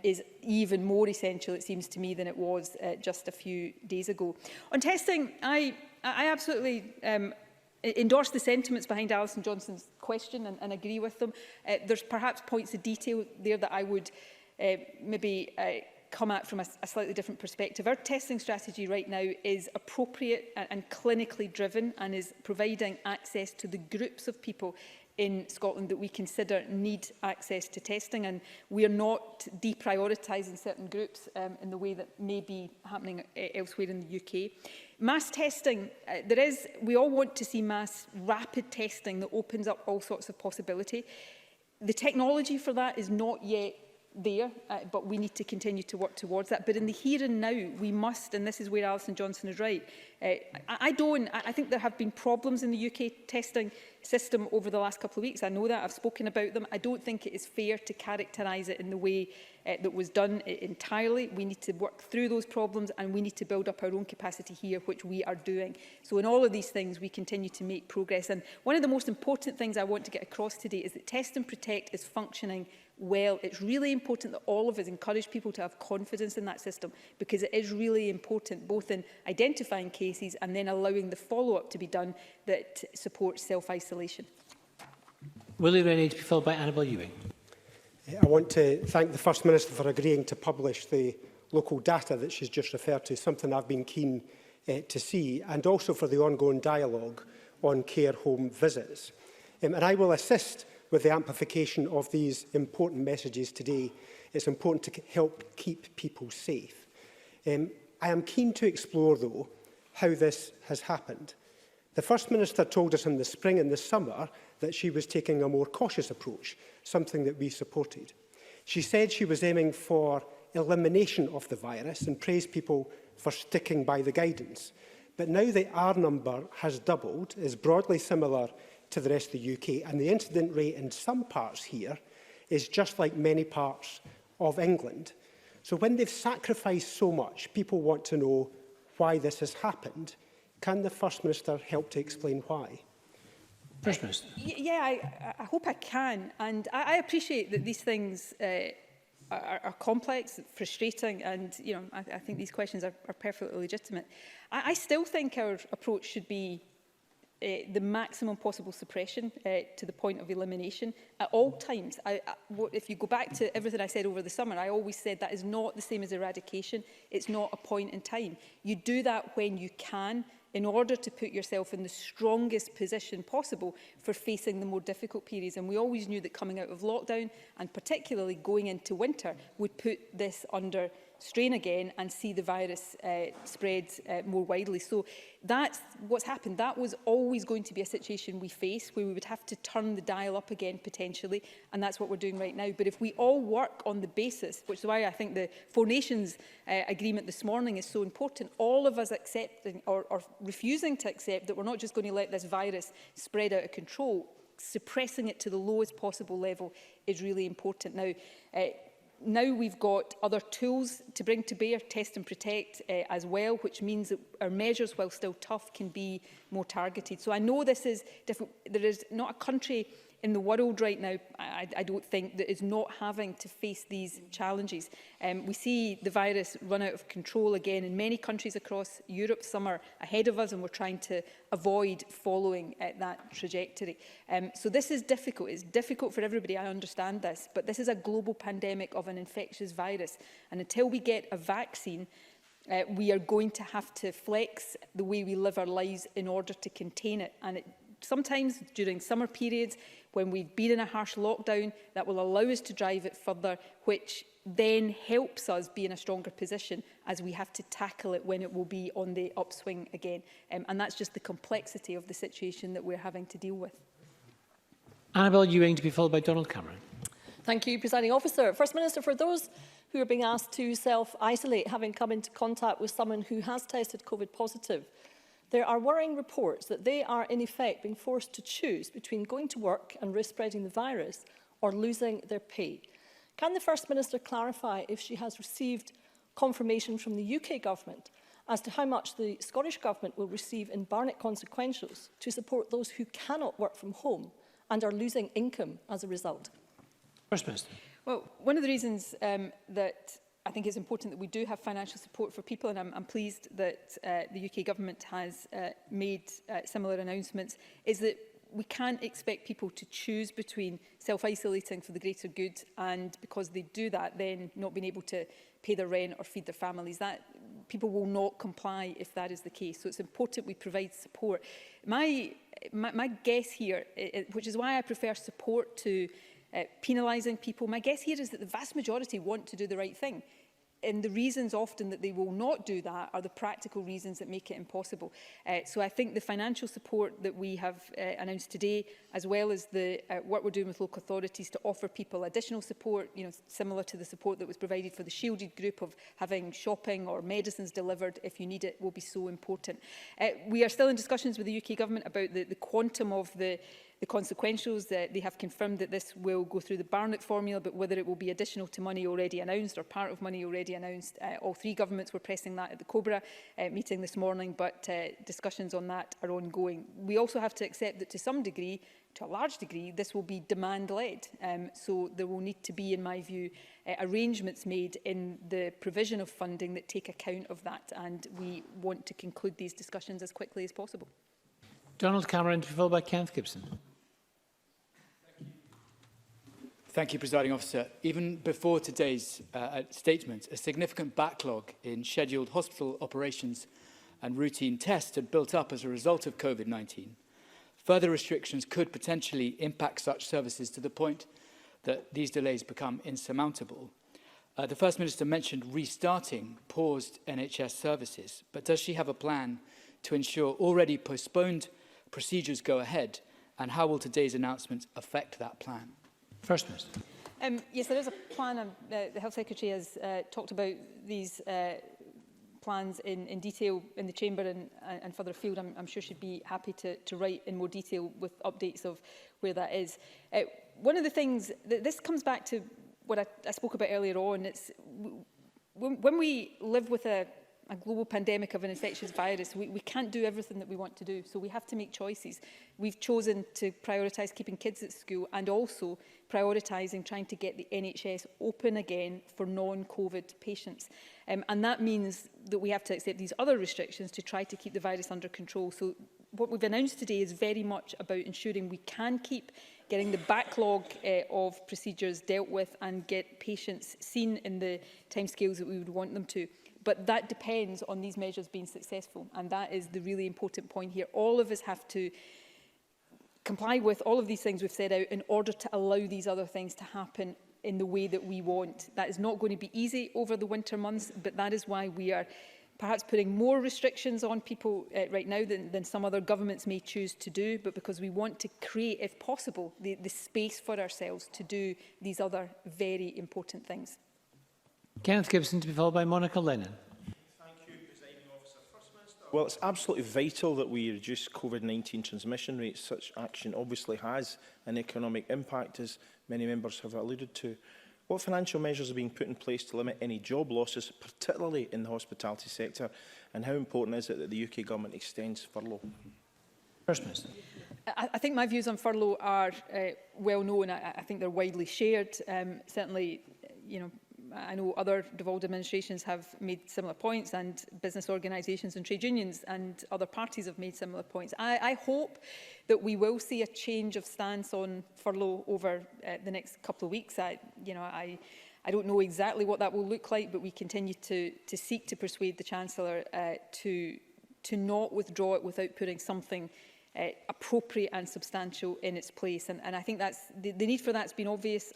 is even more essential, it seems to me, than it was just a few days ago. On testing, I absolutely endorse the sentiments behind Alison Johnston's question and agree with them. There's perhaps points of detail there that I would maybe come at from a slightly different perspective. Our testing strategy right now is appropriate and clinically driven, and is providing access to the groups of people in Scotland that we consider need access to testing, and we are not deprioritising certain groups in the way that may be happening elsewhere in the UK. Mass testing, we all want to see mass rapid testing that opens up all sorts of possibility. The technology for that is not yet there, but we need to continue to work towards that. But in the here and now, we must, and this is where Alison Johnston is right, I think there have been problems in the UK testing system over the last couple of weeks. I know that, I've spoken about them. I don't think it is fair to characterise it in the way that was done entirely. We need to work through those problems, and we need to build up our own capacity here, which we are doing. So in all of these things, we continue to make progress. And one of the most important things I want to get across today is that Test and Protect is functioning well. It's really important that all of us encourage people to have confidence in that system, because it is really important both in identifying cases and then allowing the follow-up to be done that supports self-isolation. Willie Rennie to be followed by Annabel Ewing. I want to thank the First Minister for agreeing to publish the local data that she's just referred to, something I've been keen to see, and also for the ongoing dialogue on care home visits. And I will assist with the amplification of these important messages today. It's important to help keep people safe. I am keen to explore, though, how this has happened. The First Minister told us in the spring and the summer that she was taking a more cautious approach, something that we supported. She said she was aiming for elimination of the virus and praised people for sticking by the guidance. But now the R number has doubled, is broadly similar to the rest of the UK, and the incident rate in some parts here is just like many parts of England. So when they've sacrificed so much, people want to know why this has happened. Can the First Minister help to explain why? First Minister. I hope I can, and I appreciate that these things are complex, frustrating, and I think these questions are perfectly legitimate. I still think our approach should be the maximum possible suppression to the point of elimination at all times. If you go back to everything I said over the summer, I always said that is not the same as eradication. It's not a point in time. You do that when you can, in order to put yourself in the strongest position possible for facing the more difficult periods. And we always knew that coming out of lockdown, and particularly going into winter, would put this under strain again and see the virus spread more widely. So that's what's happened. That was always going to be a situation we face, where we would have to turn the dial up again potentially, and that's what we're doing right now. But if we all work on the basis, which is why I think the Four Nations agreement this morning is so important, all of us accepting or refusing to accept that we're not just going to let this virus spread out of control, suppressing it to the lowest possible level is really important. Now we've got other tools to bring to bear, Test and Protect as well, which means that our measures, while still tough, can be more targeted. So I know this is different. There is not a country in the world right now, I don't think, that is not having to face these challenges. We see the virus run out of control again in many countries across Europe. Some are ahead of us, and we're trying to avoid following that trajectory. So this is difficult. It's difficult for everybody, I understand this, but this is a global pandemic of an infectious virus. And until we get a vaccine, we are going to have to flex the way we live our lives in order to contain it. And sometimes during summer periods, when we've been in a harsh lockdown, that will allow us to drive it further, which then helps us be in a stronger position as we have to tackle it when it will be on the upswing again. And that's just the complexity of the situation that we're having to deal with. Annabel Ewing, to be followed by Donald Cameron. Thank you, Presiding Officer. First Minister, for those who are being asked to self-isolate, having come into contact with someone who has tested COVID positive, there are worrying reports that they are in effect being forced to choose between going to work and risk spreading the virus or losing their pay. Can the First Minister clarify if she has received confirmation from the UK Government as to how much the Scottish Government will receive in Barnett consequentials to support those who cannot work from home and are losing income as a result? First Minister. Well, one of the reasons that I think it's important that we do have financial support for people, and I'm pleased that the UK Government has made similar announcements, is that we can't expect people to choose between self-isolating for the greater good and, because they do that, then not being able to pay their rent or feed their families. That people will not comply if that is the case. So it's important we provide support. My guess here, which is why I prefer support to penalising people, my guess here is that the vast majority want to do the right thing. And the reasons often that they will not do that are the practical reasons that make it impossible. So I think the financial support that we have announced today, as well as the work we're doing with local authorities to offer people additional support, similar to the support that was provided for the shielded group of having shopping or medicines delivered if you need it, will be so important. We are still in discussions with the UK Government about the quantum of the consequentials. They have confirmed that this will go through the Barnett formula, but whether it will be additional to money already announced or part of money already announced, all three governments were pressing that at the COBRA meeting this morning, but discussions on that are ongoing. We also have to accept that to some degree, to a large degree, this will be demand-led. So there will need to be, in my view, arrangements made in the provision of funding that take account of that, and we want to conclude these discussions as quickly as possible. Donald Cameron, to be followed by Kenneth Gibson. Thank you, Presiding Officer. Even before today's statement, a significant backlog in scheduled hospital operations and routine tests had built up as a result of COVID-19. Further restrictions could potentially impact such services to the point that these delays become insurmountable. The First Minister mentioned restarting paused NHS services, but does she have a plan to ensure already postponed procedures go ahead, and how will today's announcement affect that plan? First Minister. Yes, there is a plan. The Health Secretary has talked about these plans in detail in the Chamber and further afield. I'm sure she'd be happy to write in more detail with updates of where that is. One of the things, this comes back to what I spoke about earlier on, it's when we live with a global pandemic of an infectious virus, we can't do everything that we want to do, so we have to make choices. We've chosen to prioritise keeping kids at school and also prioritising trying to get the NHS open again for non-COVID patients. And that means that we have to accept these other restrictions to try to keep the virus under control. So what we've announced today is very much about ensuring we can keep getting the backlog of procedures dealt with and get patients seen in the timescales that we would want them to. But that depends on these measures being successful, and that is the really important point here. All of us have to comply with all of these things we've set out in order to allow these other things to happen in the way that we want. That is not going to be easy over the winter months, but that is why we are perhaps putting more restrictions on people right now than some other governments may choose to do, but because we want to create, if possible, the space for ourselves to do these other very important things. Kenneth Gibson, to be followed by Monica Lennon. Thank you, Presiding Officer. First Minister. Well, it's absolutely vital that we reduce COVID-19 transmission rates. Such action obviously has an economic impact, as many members have alluded to. What financial measures are being put in place to limit any job losses, particularly in the hospitality sector, and how important is it that the UK Government extends furlough? First Minister. I think my views on furlough are well known. I think they're widely shared. Certainly, you know, I know other devolved administrations have made similar points, and business organisations and trade unions and other parties have made similar points. I hope that we will see a change of stance on furlough over the next couple of weeks. I don't know exactly what that will look like, but we continue to seek to persuade the Chancellor to not withdraw it without putting something appropriate and substantial in its place. And I think that's the need for that's been obvious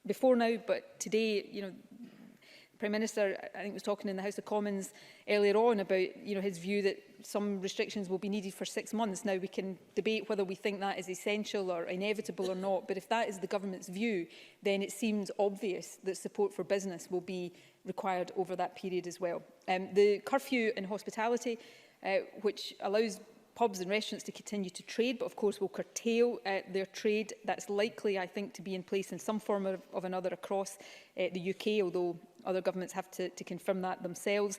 before now, but today, you know, the Prime Minister, I think, was talking in the House of Commons earlier on about, you know, his view that some restrictions will be needed for 6 months. Now, we can debate whether we think that is essential or inevitable or not, but if that is the government's view, then it seems obvious that support for business will be required over that period as well. The curfew in hospitality, which allows pubs and restaurants to continue to trade, but of course will curtail their trade. That's likely, I think, to be in place in some form of another across the UK, although other governments have to confirm that themselves.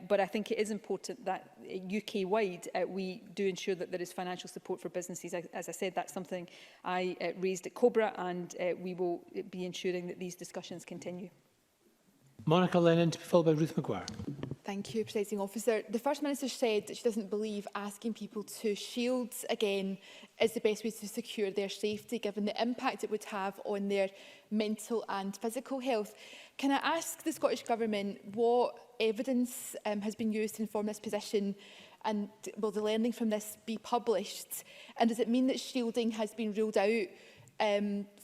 But I think it is important that UK-wide we do ensure that there is financial support for businesses. As I said, that's something I raised at COBRA, and we will be ensuring that these discussions continue. Monica Lennon, to be followed by Ruth Maguire. Thank you, Presiding Officer. The First Minister said that she doesn't believe asking people to shield again is the best way to secure their safety, given the impact it would have on their mental and physical health. Can I ask the Scottish Government what evidence has been used to inform this position, and will the learning from this be published? And does it mean that shielding has been ruled out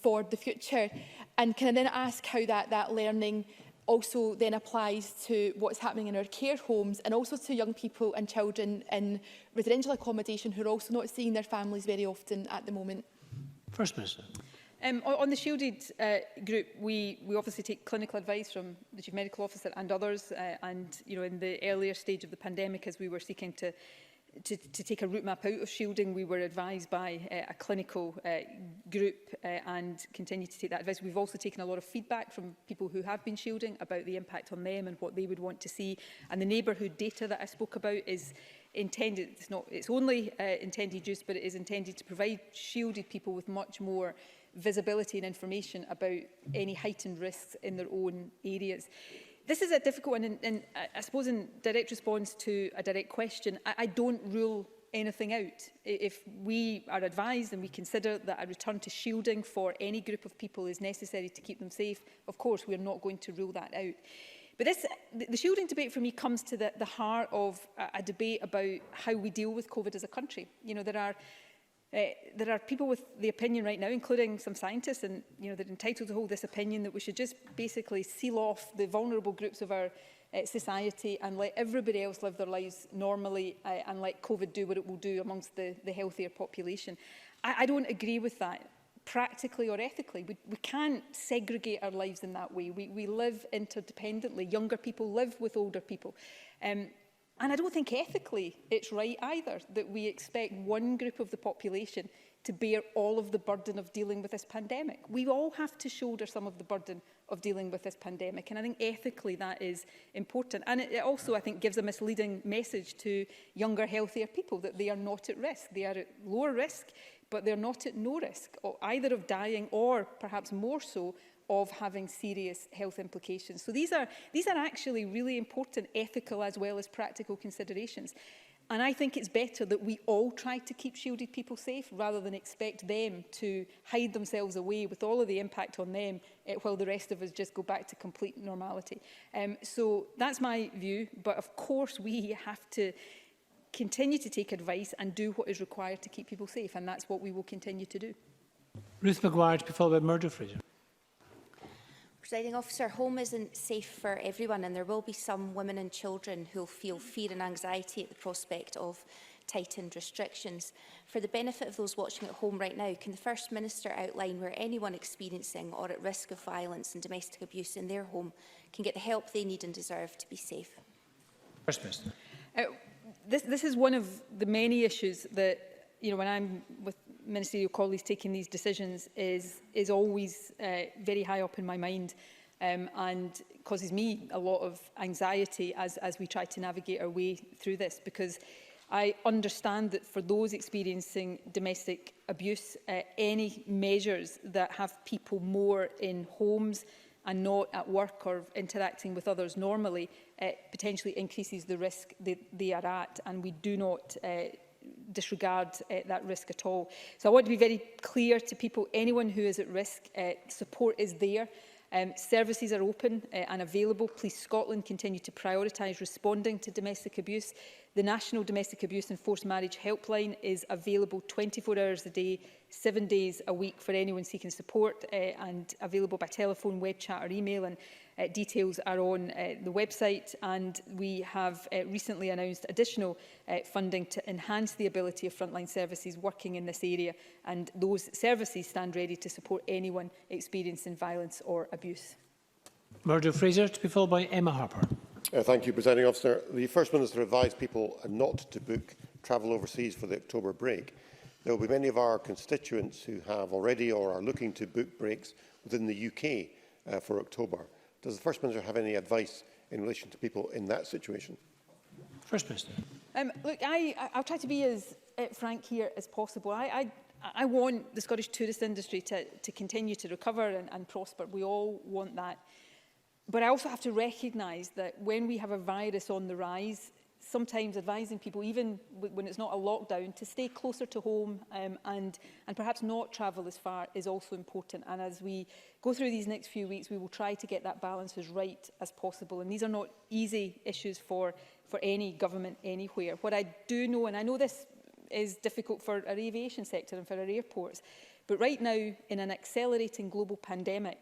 for the future? And can I then ask how that learning also then applies to what's happening in our care homes, and also to young people and children in residential accommodation who are also not seeing their families very often at the moment? First Minister. On the shielded group, we obviously take clinical advice from the Chief Medical Officer and others, and you know, in the earlier stage of the pandemic, as we were seeking to take a route map out of shielding, we were advised by a clinical group and continue to take that advice. We've also taken a lot of feedback from people who have been shielding about the impact on them and what they would want to see. And the neighbourhood data that I spoke about is intended, it's not its only intended use, but it is intended to provide shielded people with much more visibility and information about any heightened risks in their own areas. This is a difficult one, and I suppose in direct response to a direct question, I don't rule anything out. If we are advised and we consider that a return to shielding for any group of people is necessary to keep them safe, of course we are not going to rule that out. But the shielding debate for me comes to the heart of a debate about how we deal with COVID as a country. You know, there are people with the opinion right now, including some scientists, and you know, they're entitled to hold this opinion that we should just basically seal off the vulnerable groups of our society and let everybody else live their lives normally, and let COVID do what it will do amongst the healthier population. I don't agree with that, practically or ethically. We can't segregate our lives in that way. We live interdependently. Younger people live with older people. And I don't think ethically it's right either that we expect one group of the population to bear all of the burden of dealing with this pandemic. We all have to shoulder some of the burden of dealing with this pandemic, and I think ethically that is important. And it also, I think, gives a misleading message to younger, healthier people that they are not at risk. They are at lower risk, but they're not at no risk, either of dying or perhaps more so of having serious health implications. So these are actually really important ethical as well as practical considerations. And I think it's better that we all try to keep shielded people safe rather than expect them to hide themselves away with all of the impact on them while the rest of us just go back to complete normality. So that's my view. But of course, we have to continue to take advice and do what is required to keep people safe. And that's what we will continue to do. Ruth Maguire, to be followed by Murdo Fraser. Presiding Officer, home isn't safe for everyone, and there will be some women and children who will feel fear and anxiety at the prospect of tightened restrictions. For the benefit of those watching at home right now, can the First Minister outline where anyone experiencing or at risk of violence and domestic abuse in their home can get the help they need and deserve to be safe? First Minister. This is one of the many issues that, you know, when I'm with ministerial colleagues taking these decisions is always very high up in my mind, and causes me a lot of anxiety as we try to navigate our way through this, because I understand that for those experiencing domestic abuse, any measures that have people more in homes and not at work or interacting with others normally potentially increases the risk they are at, and we do not disregard that risk at all. So I want to be very clear to people, anyone who is at risk, support is there. Services are open and available. Police Scotland continue to prioritise responding to domestic abuse. The National Domestic Abuse and Forced Marriage Helpline is available 24 hours a day, 7 days a week for anyone seeking support, and available by telephone, web chat or email, and details are on the website. And we have recently announced additional funding to enhance the ability of frontline services working in this area, and those services stand ready to support anyone experiencing violence or abuse. Murdo Fraser, to be followed by Emma Harper. Thank you, Presiding Officer. The First Minister advised people not to book travel overseas for the October break. There will be many of our constituents who have already or are looking to book breaks within the UK for October. Does the First Minister have any advice in relation to people in that situation? First Minister. Look, I'll try to be as frank here as possible. I want the Scottish tourist industry to continue to recover and prosper. We all want that. But I also have to recognise that when we have a virus on the rise, sometimes advising people, even when it's not a lockdown, to stay closer to home and perhaps not travel as far is also important. And as we go through these next few weeks, we will try to get that balance as right as possible. And these are not easy issues for any government anywhere. What I do know, and I know this is difficult for our aviation sector and for our airports, but right now, in an accelerating global pandemic,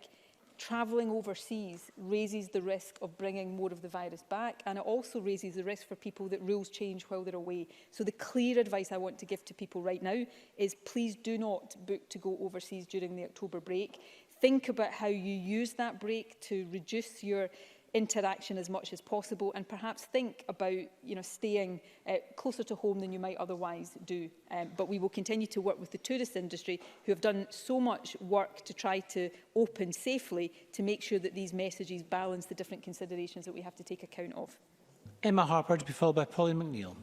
travelling overseas raises the risk of bringing more of the virus back, and it also raises the risk for people that rules change while they're away. So the clear advice I want to give to people right now is please do not book to go overseas during the October break. Think about how you use that break to reduce your interaction as much as possible, and perhaps think about staying closer to home than you might otherwise do. But we will continue to work with the tourist industry, who have done so much work to try to open safely, to make sure that these messages balance the different considerations that we have to take account of. Emma Harper, to be followed by Pauline McNeill.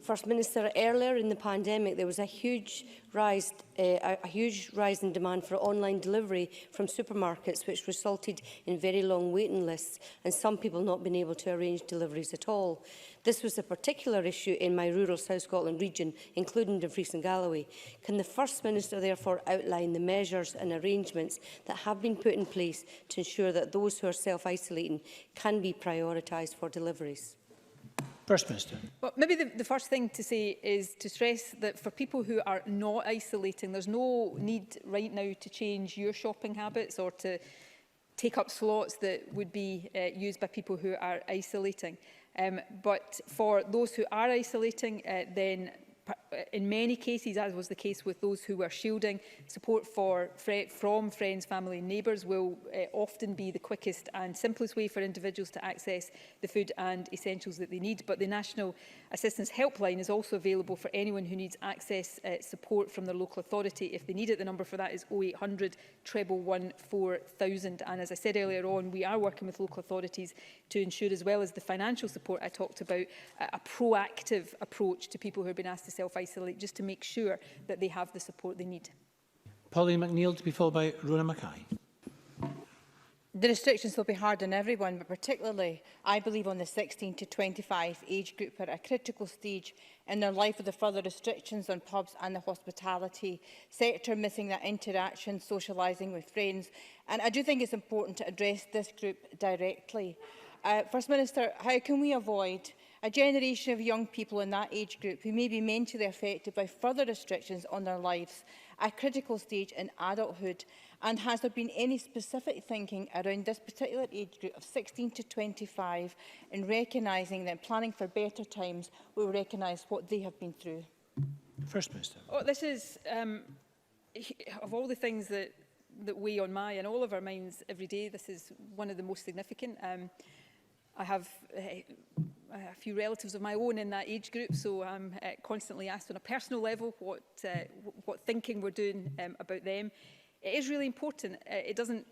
First Minister, earlier in the pandemic there was a huge rise in demand for online delivery from supermarkets, which resulted in very long waiting lists and some people not being able to arrange deliveries at all. This was a particular issue in my rural South Scotland region, including Dumfries and Galloway. Can the First Minister therefore outline the measures and arrangements that have been put in place to ensure that those who are self-isolating can be prioritised for deliveries? First Minister. Well, maybe the first thing to say is to stress that for people who are not isolating, there's no need right now to change your shopping habits or to take up slots that would be used by people who are isolating. But for those who are isolating, then in many cases, as was the case with those who were shielding, support from friends, family and neighbours will often be the quickest and simplest way for individuals to access the food and essentials that they need. But the National Assistance Helpline is also available for anyone who needs access support from their local authority. If they need it, the number for that is 0800 111 4000. And as I said earlier on, we are working with local authorities to ensure, as well as the financial support I talked about, a proactive approach to people who have been asked to self-isolate, just to make sure that they have the support they need. Pauline McNeill, to be followed by Rona Mackay. The restrictions will be hard on everyone, but particularly, I believe, on the 16 to 25 age group at a critical stage in their life, with the further restrictions on pubs and the hospitality sector, missing that interaction, socialising with friends. And I do think it's important to address this group directly. First Minister, how can we avoid a generation of young people in that age group who may be mentally affected by further restrictions on their lives at a critical stage in adulthood? And has there been any specific thinking around this particular age group of 16 to 25 in recognising that planning for better times will recognise what they have been through? First Minister. Oh, this is, of all the things that weigh on my and all of our minds every day, this is one of the most significant. I have a few relatives of my own in that age group, so I'm constantly asked on a personal level what thinking we're doing about them. It is really important. It doesn't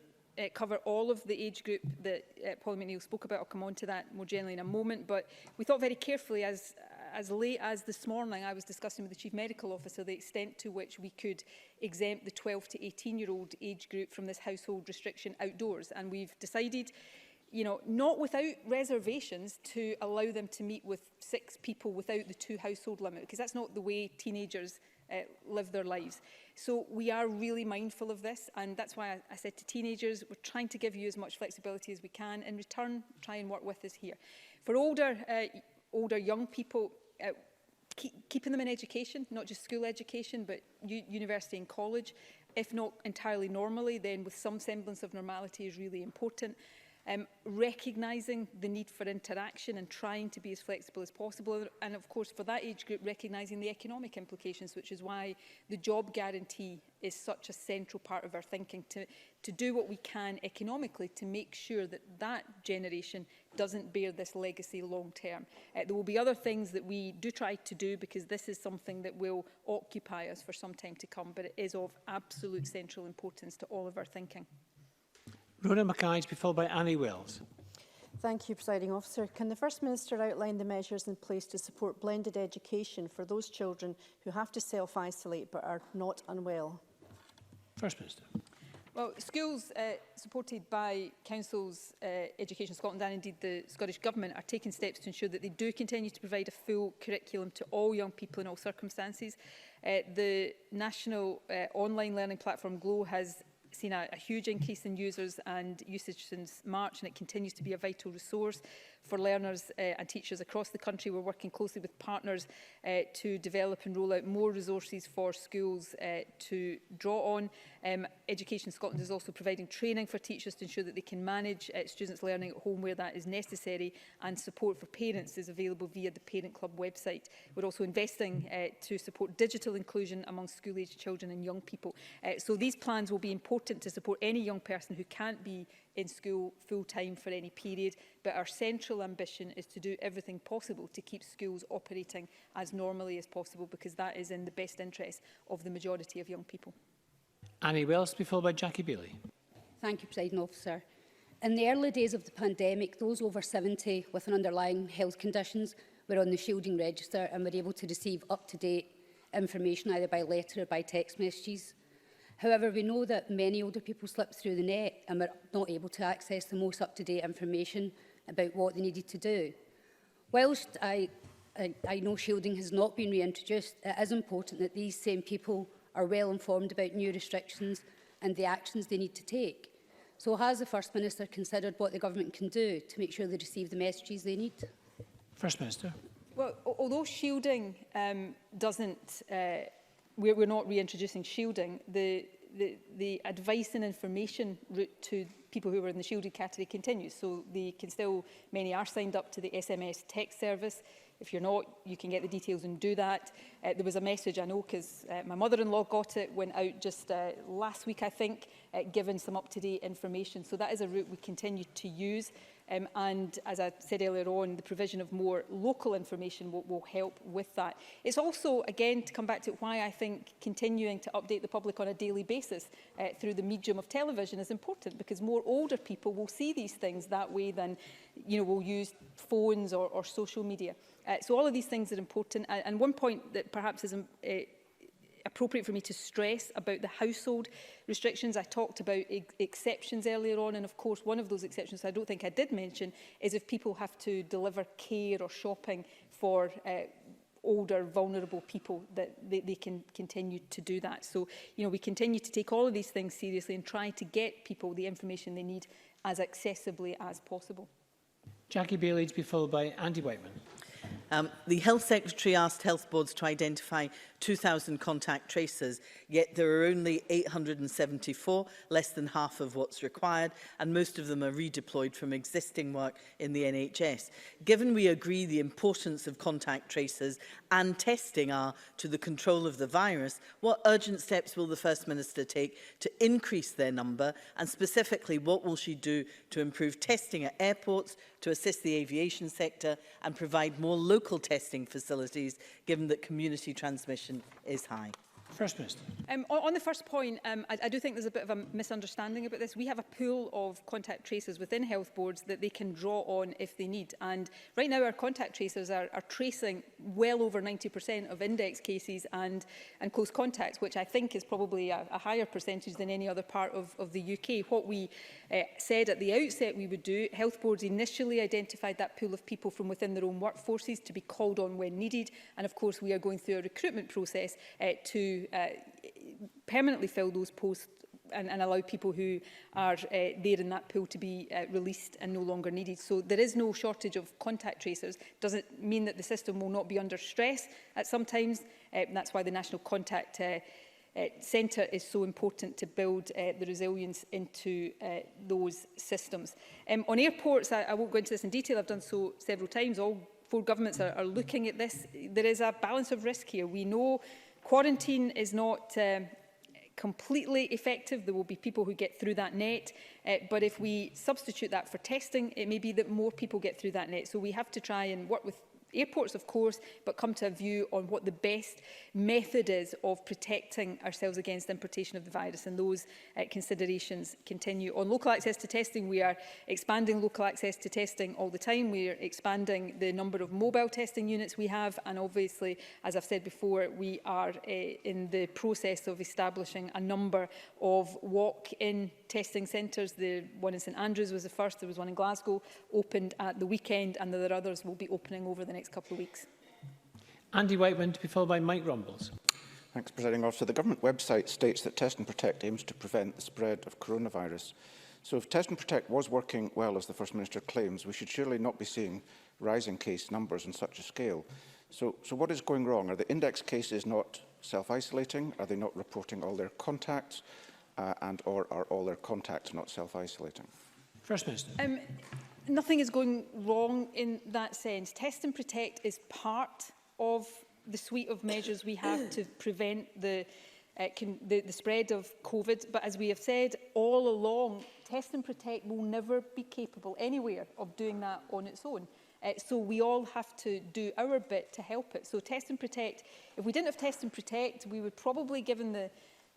cover all of the age group that Pauline McNeill spoke about. I'll come on to that more generally in a moment. But we thought very carefully, as as late as this morning, I was discussing with the Chief Medical Officer the extent to which we could exempt the 12 to 18-year-old age group from this household restriction outdoors. And we've decided, you know, not without reservations, to allow them to meet with 6 people without the 2 household limit, because that's not the way teenagers live their lives. So we are really mindful of this, and that's why I said to teenagers, we're trying to give you as much flexibility as we can. In return, try and work with us here. For older young people, keeping them in education, not just school education, but university and college, if not entirely normally, then with some semblance of normality is really important. Recognising the need for interaction and trying to be as flexible as possible. And of course, for that age group, recognising the economic implications, which is why the job guarantee is such a central part of our thinking, to do what we can economically to make sure that that generation doesn't bear this legacy long term. There will be other things that we do try to do, because this is something that will occupy us for some time to come, but it is of absolute central importance to all of our thinking. Rhona Mackay, to be followed by Annie Wells. Thank you, Presiding Officer. Can the First Minister outline the measures in place to support blended education for those children who have to self-isolate but are not unwell? First Minister. Well, schools supported by Councils, Education Scotland and indeed the Scottish Government are taking steps to ensure that they do continue to provide a full curriculum to all young people in all circumstances. The national online learning platform GLOW has seen a huge increase in users and usage since March, and it continues to be a vital resource for learners and teachers across the country. We're working closely with partners to develop and roll out more resources for schools to draw on. Education Scotland is also providing training for teachers to ensure that they can manage students learning at home where that is necessary, and support for parents is available via the Parent Club website. We're also investing to support digital inclusion among school-aged children and young people. So these plans will be important to support any young person who can't be in school full-time for any period, but our central ambition is to do everything possible to keep schools operating as normally as possible, because that is in the best interest of the majority of young people. Annie Wells, to be followed by Jackie Bailey. Thank you, Presiding Officer. In the early days of the pandemic, those over 70 with an underlying health conditions were on the shielding register and were able to receive up-to-date information either by letter or by text messages. However, we know that many older people slipped through the net and were not able to access the most up-to-date information about what they needed to do. Whilst I know shielding has not been reintroduced, it is important that these same people are well informed about new restrictions and the actions they need to take. So has the First Minister considered what the Government can do to make sure they receive the messages they need? First Minister. Well, although shielding we're not reintroducing shielding, the advice and information route to people who are in the shielded category continues. So they can still, many are signed up to the SMS text service. If you're not, you can get the details and do that. There was a message, I know, because my mother-in-law got it, went out just last week, I think, given some up-to-date information. So that is a route we continue to use. And as I said earlier on, the provision of more local information will help with that. It's also, again, to come back to why I think continuing to update the public on a daily basis through the medium of television is important, because more older people will see these things that way than, will use phones or social media. So all of these things are important. And one point that perhaps is appropriate for me to stress about the household restrictions, I talked about exceptions earlier on, and of course one of those exceptions I don't think I did mention is if people have to deliver care or shopping for older, vulnerable people, that they can continue to do that. So, we continue to take all of these things seriously and try to get people the information they need as accessibly as possible. Jackie Bailey, to be followed by Andy Whiteman. The Health Secretary asked health boards to identify 2,000 contact tracers, yet there are only 874, less than half of what's required, and most of them are redeployed from existing work in the NHS. Given we agree the importance of contact tracers and testing are to the control of the virus, what urgent steps will the First Minister take to increase their number, and specifically what will she do to improve testing at airports, to assist the aviation sector and provide more local testing facilities, given that community transmission is high? First Minister. On the first point, I do think there's a bit of a misunderstanding about this. We have a pool of contact tracers within health boards that they can draw on if they need. And right now our contact tracers are tracing well over 90% of index cases and close contacts, which I think is probably a higher percentage than any other part of the UK. What we said at the outset we would do, health boards initially identified that pool of people from within their own workforces to be called on when needed. And of course we are going through a recruitment process to permanently fill those posts and allow people who are there in that pool to be released and no longer needed. So there is no shortage of contact tracers. Doesn't mean that the system will not be under stress at some times. That's why the National Contact Centre is so important to build the resilience into those systems. On airports, I won't go into this in detail. I've done so several times. All 4 governments are looking at this. There is a balance of risk here. We know quarantine is not completely effective. There will be people who get through that net. But if we substitute that for testing, it may be that more people get through that net. So we have to try and work with airports, of course, but come to a view on what the best method is of protecting ourselves against importation of the virus, and those considerations continue. On local access to testing, we are expanding local access to testing all the time. We are expanding the number of mobile testing units we have, and obviously, as I've said before, we are in the process of establishing a number of walk-in testing centres. The one in St Andrews was the first, there was one in Glasgow, opened at the weekend, and there are others will be opening over the next couple of weeks. Andy Whiteman, to be followed by Mike Rumbles. Thanks, Presiding Officer. The government website states that Test and Protect aims to prevent the spread of coronavirus. So if Test and Protect was working well, as the First Minister claims, we should surely not be seeing rising case numbers on such a scale. So what is going wrong? Are the index cases not self-isolating? Are they not reporting all their contacts? Or are all their contacts not self-isolating? First Minister. Nothing is going wrong in that sense. Test and Protect is part of the suite of measures we have to prevent the spread of COVID. But as we have said all along, Test and Protect will never be capable anywhere of doing that on its own. So we all have to do our bit to help it. So Test and Protect, if we didn't have Test and Protect, we would probably, given the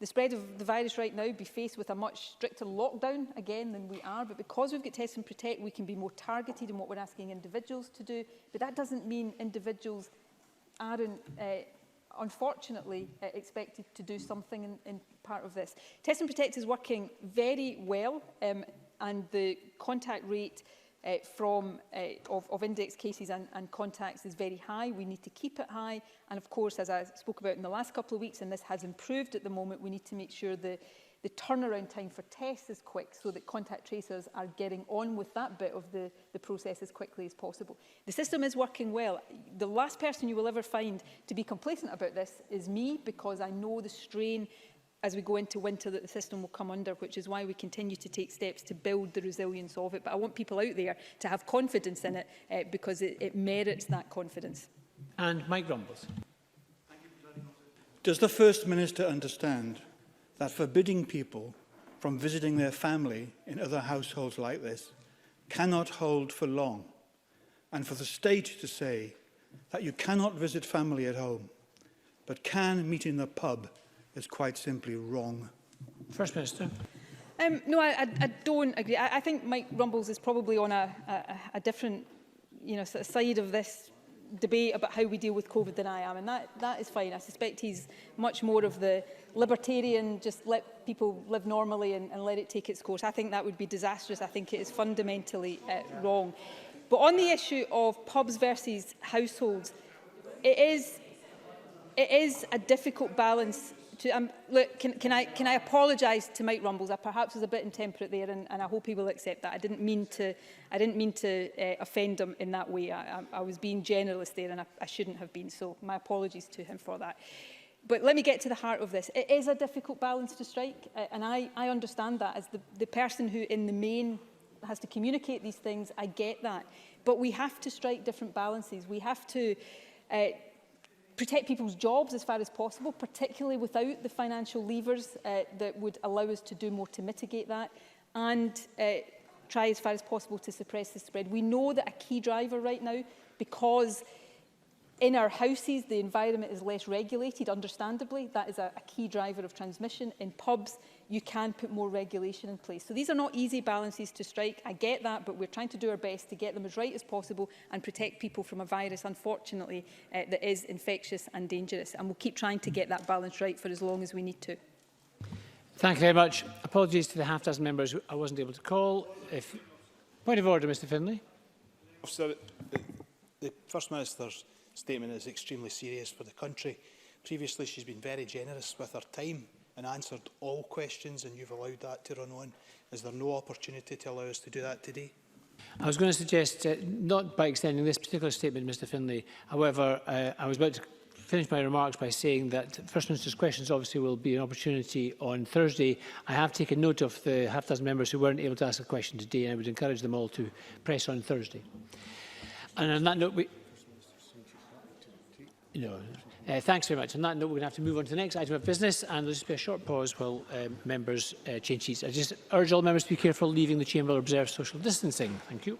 spread of the virus right now, be faced with a much stricter lockdown again than we are. But because we've got Test and Protect, we can be more targeted in what we're asking individuals to do. But that doesn't mean individuals aren't, unfortunately, expected to do something in part of this. Test and Protect is working very well, and the contact rate of index cases and contacts is very high. We need to keep it high. And of course, as I spoke about in the last couple of weeks, and this has improved at the moment, we need to make sure the turnaround time for tests is quick so that contact tracers are getting on with that bit of the process as quickly as possible. The system is working well. The last person you will ever find to be complacent about this is me, because I know the strain as we go into winter that the system will come under, which is why we continue to take steps to build the resilience of it. But I want people out there to have confidence in it because it merits that confidence. And Mike Rumbles. Does the First Minister understand that forbidding people from visiting their family in other households like this cannot hold for long? And for the state to say that you cannot visit family at home, but can meet in a pub, is quite simply wrong. First Minister. No, I don't agree. I think Mike Rumbles is probably on a different sort of side of this debate about how we deal with COVID than I am, and that is fine. I suspect he's much more of the libertarian, just let people live normally and let it take its course. I think that would be disastrous. I think it is fundamentally wrong. But on the issue of pubs versus households, it is a difficult balance. Look, can I apologise to Mike Rumbles? I perhaps was a bit intemperate there, and I hope he will accept that. I didn't mean to offend him in that way. I was being generalist there, and I shouldn't have been. So my apologies to him for that. But let me get to the heart of this. It is a difficult balance to strike, and I understand that. As the person who, in the main, has to communicate these things, I get that. But we have to strike different balances. We have to protect people's jobs as far as possible, particularly without the financial levers that would allow us to do more to mitigate that, and try as far as possible to suppress the spread. We know that a key driver right now, because In our houses, the environment is less regulated, understandably. That is a key driver of transmission. In pubs, you can put more regulation in place. So these are not easy balances to strike. I get that, but we're trying to do our best to get them as right as possible and protect people from a virus, unfortunately, that is infectious and dangerous. And we'll keep trying to get that balance right for as long as we need to. Thank you very much. Apologies to the half-dozen members who I wasn't able to call. Point of order, Mr Finlay. Officer, the First Minister's statement is extremely serious for the country. Previously, she's been very generous with her time and answered all questions, and you've allowed that to run on. Is there no opportunity to allow us to do that today? I was going to suggest, not by extending this particular statement, Mr Finlay. However, I was about to finish my remarks by saying that First Minister's questions obviously will be an opportunity on Thursday. I have taken note of the half-dozen members who weren't able to ask a question today, and I would encourage them all to press on Thursday. And on that note, thanks very much. On that note, we're going to have to move on to the next item of business, and there'll just be a short pause while members change seats. I just urge all members to be careful leaving the chamber, observe social distancing. Thank you.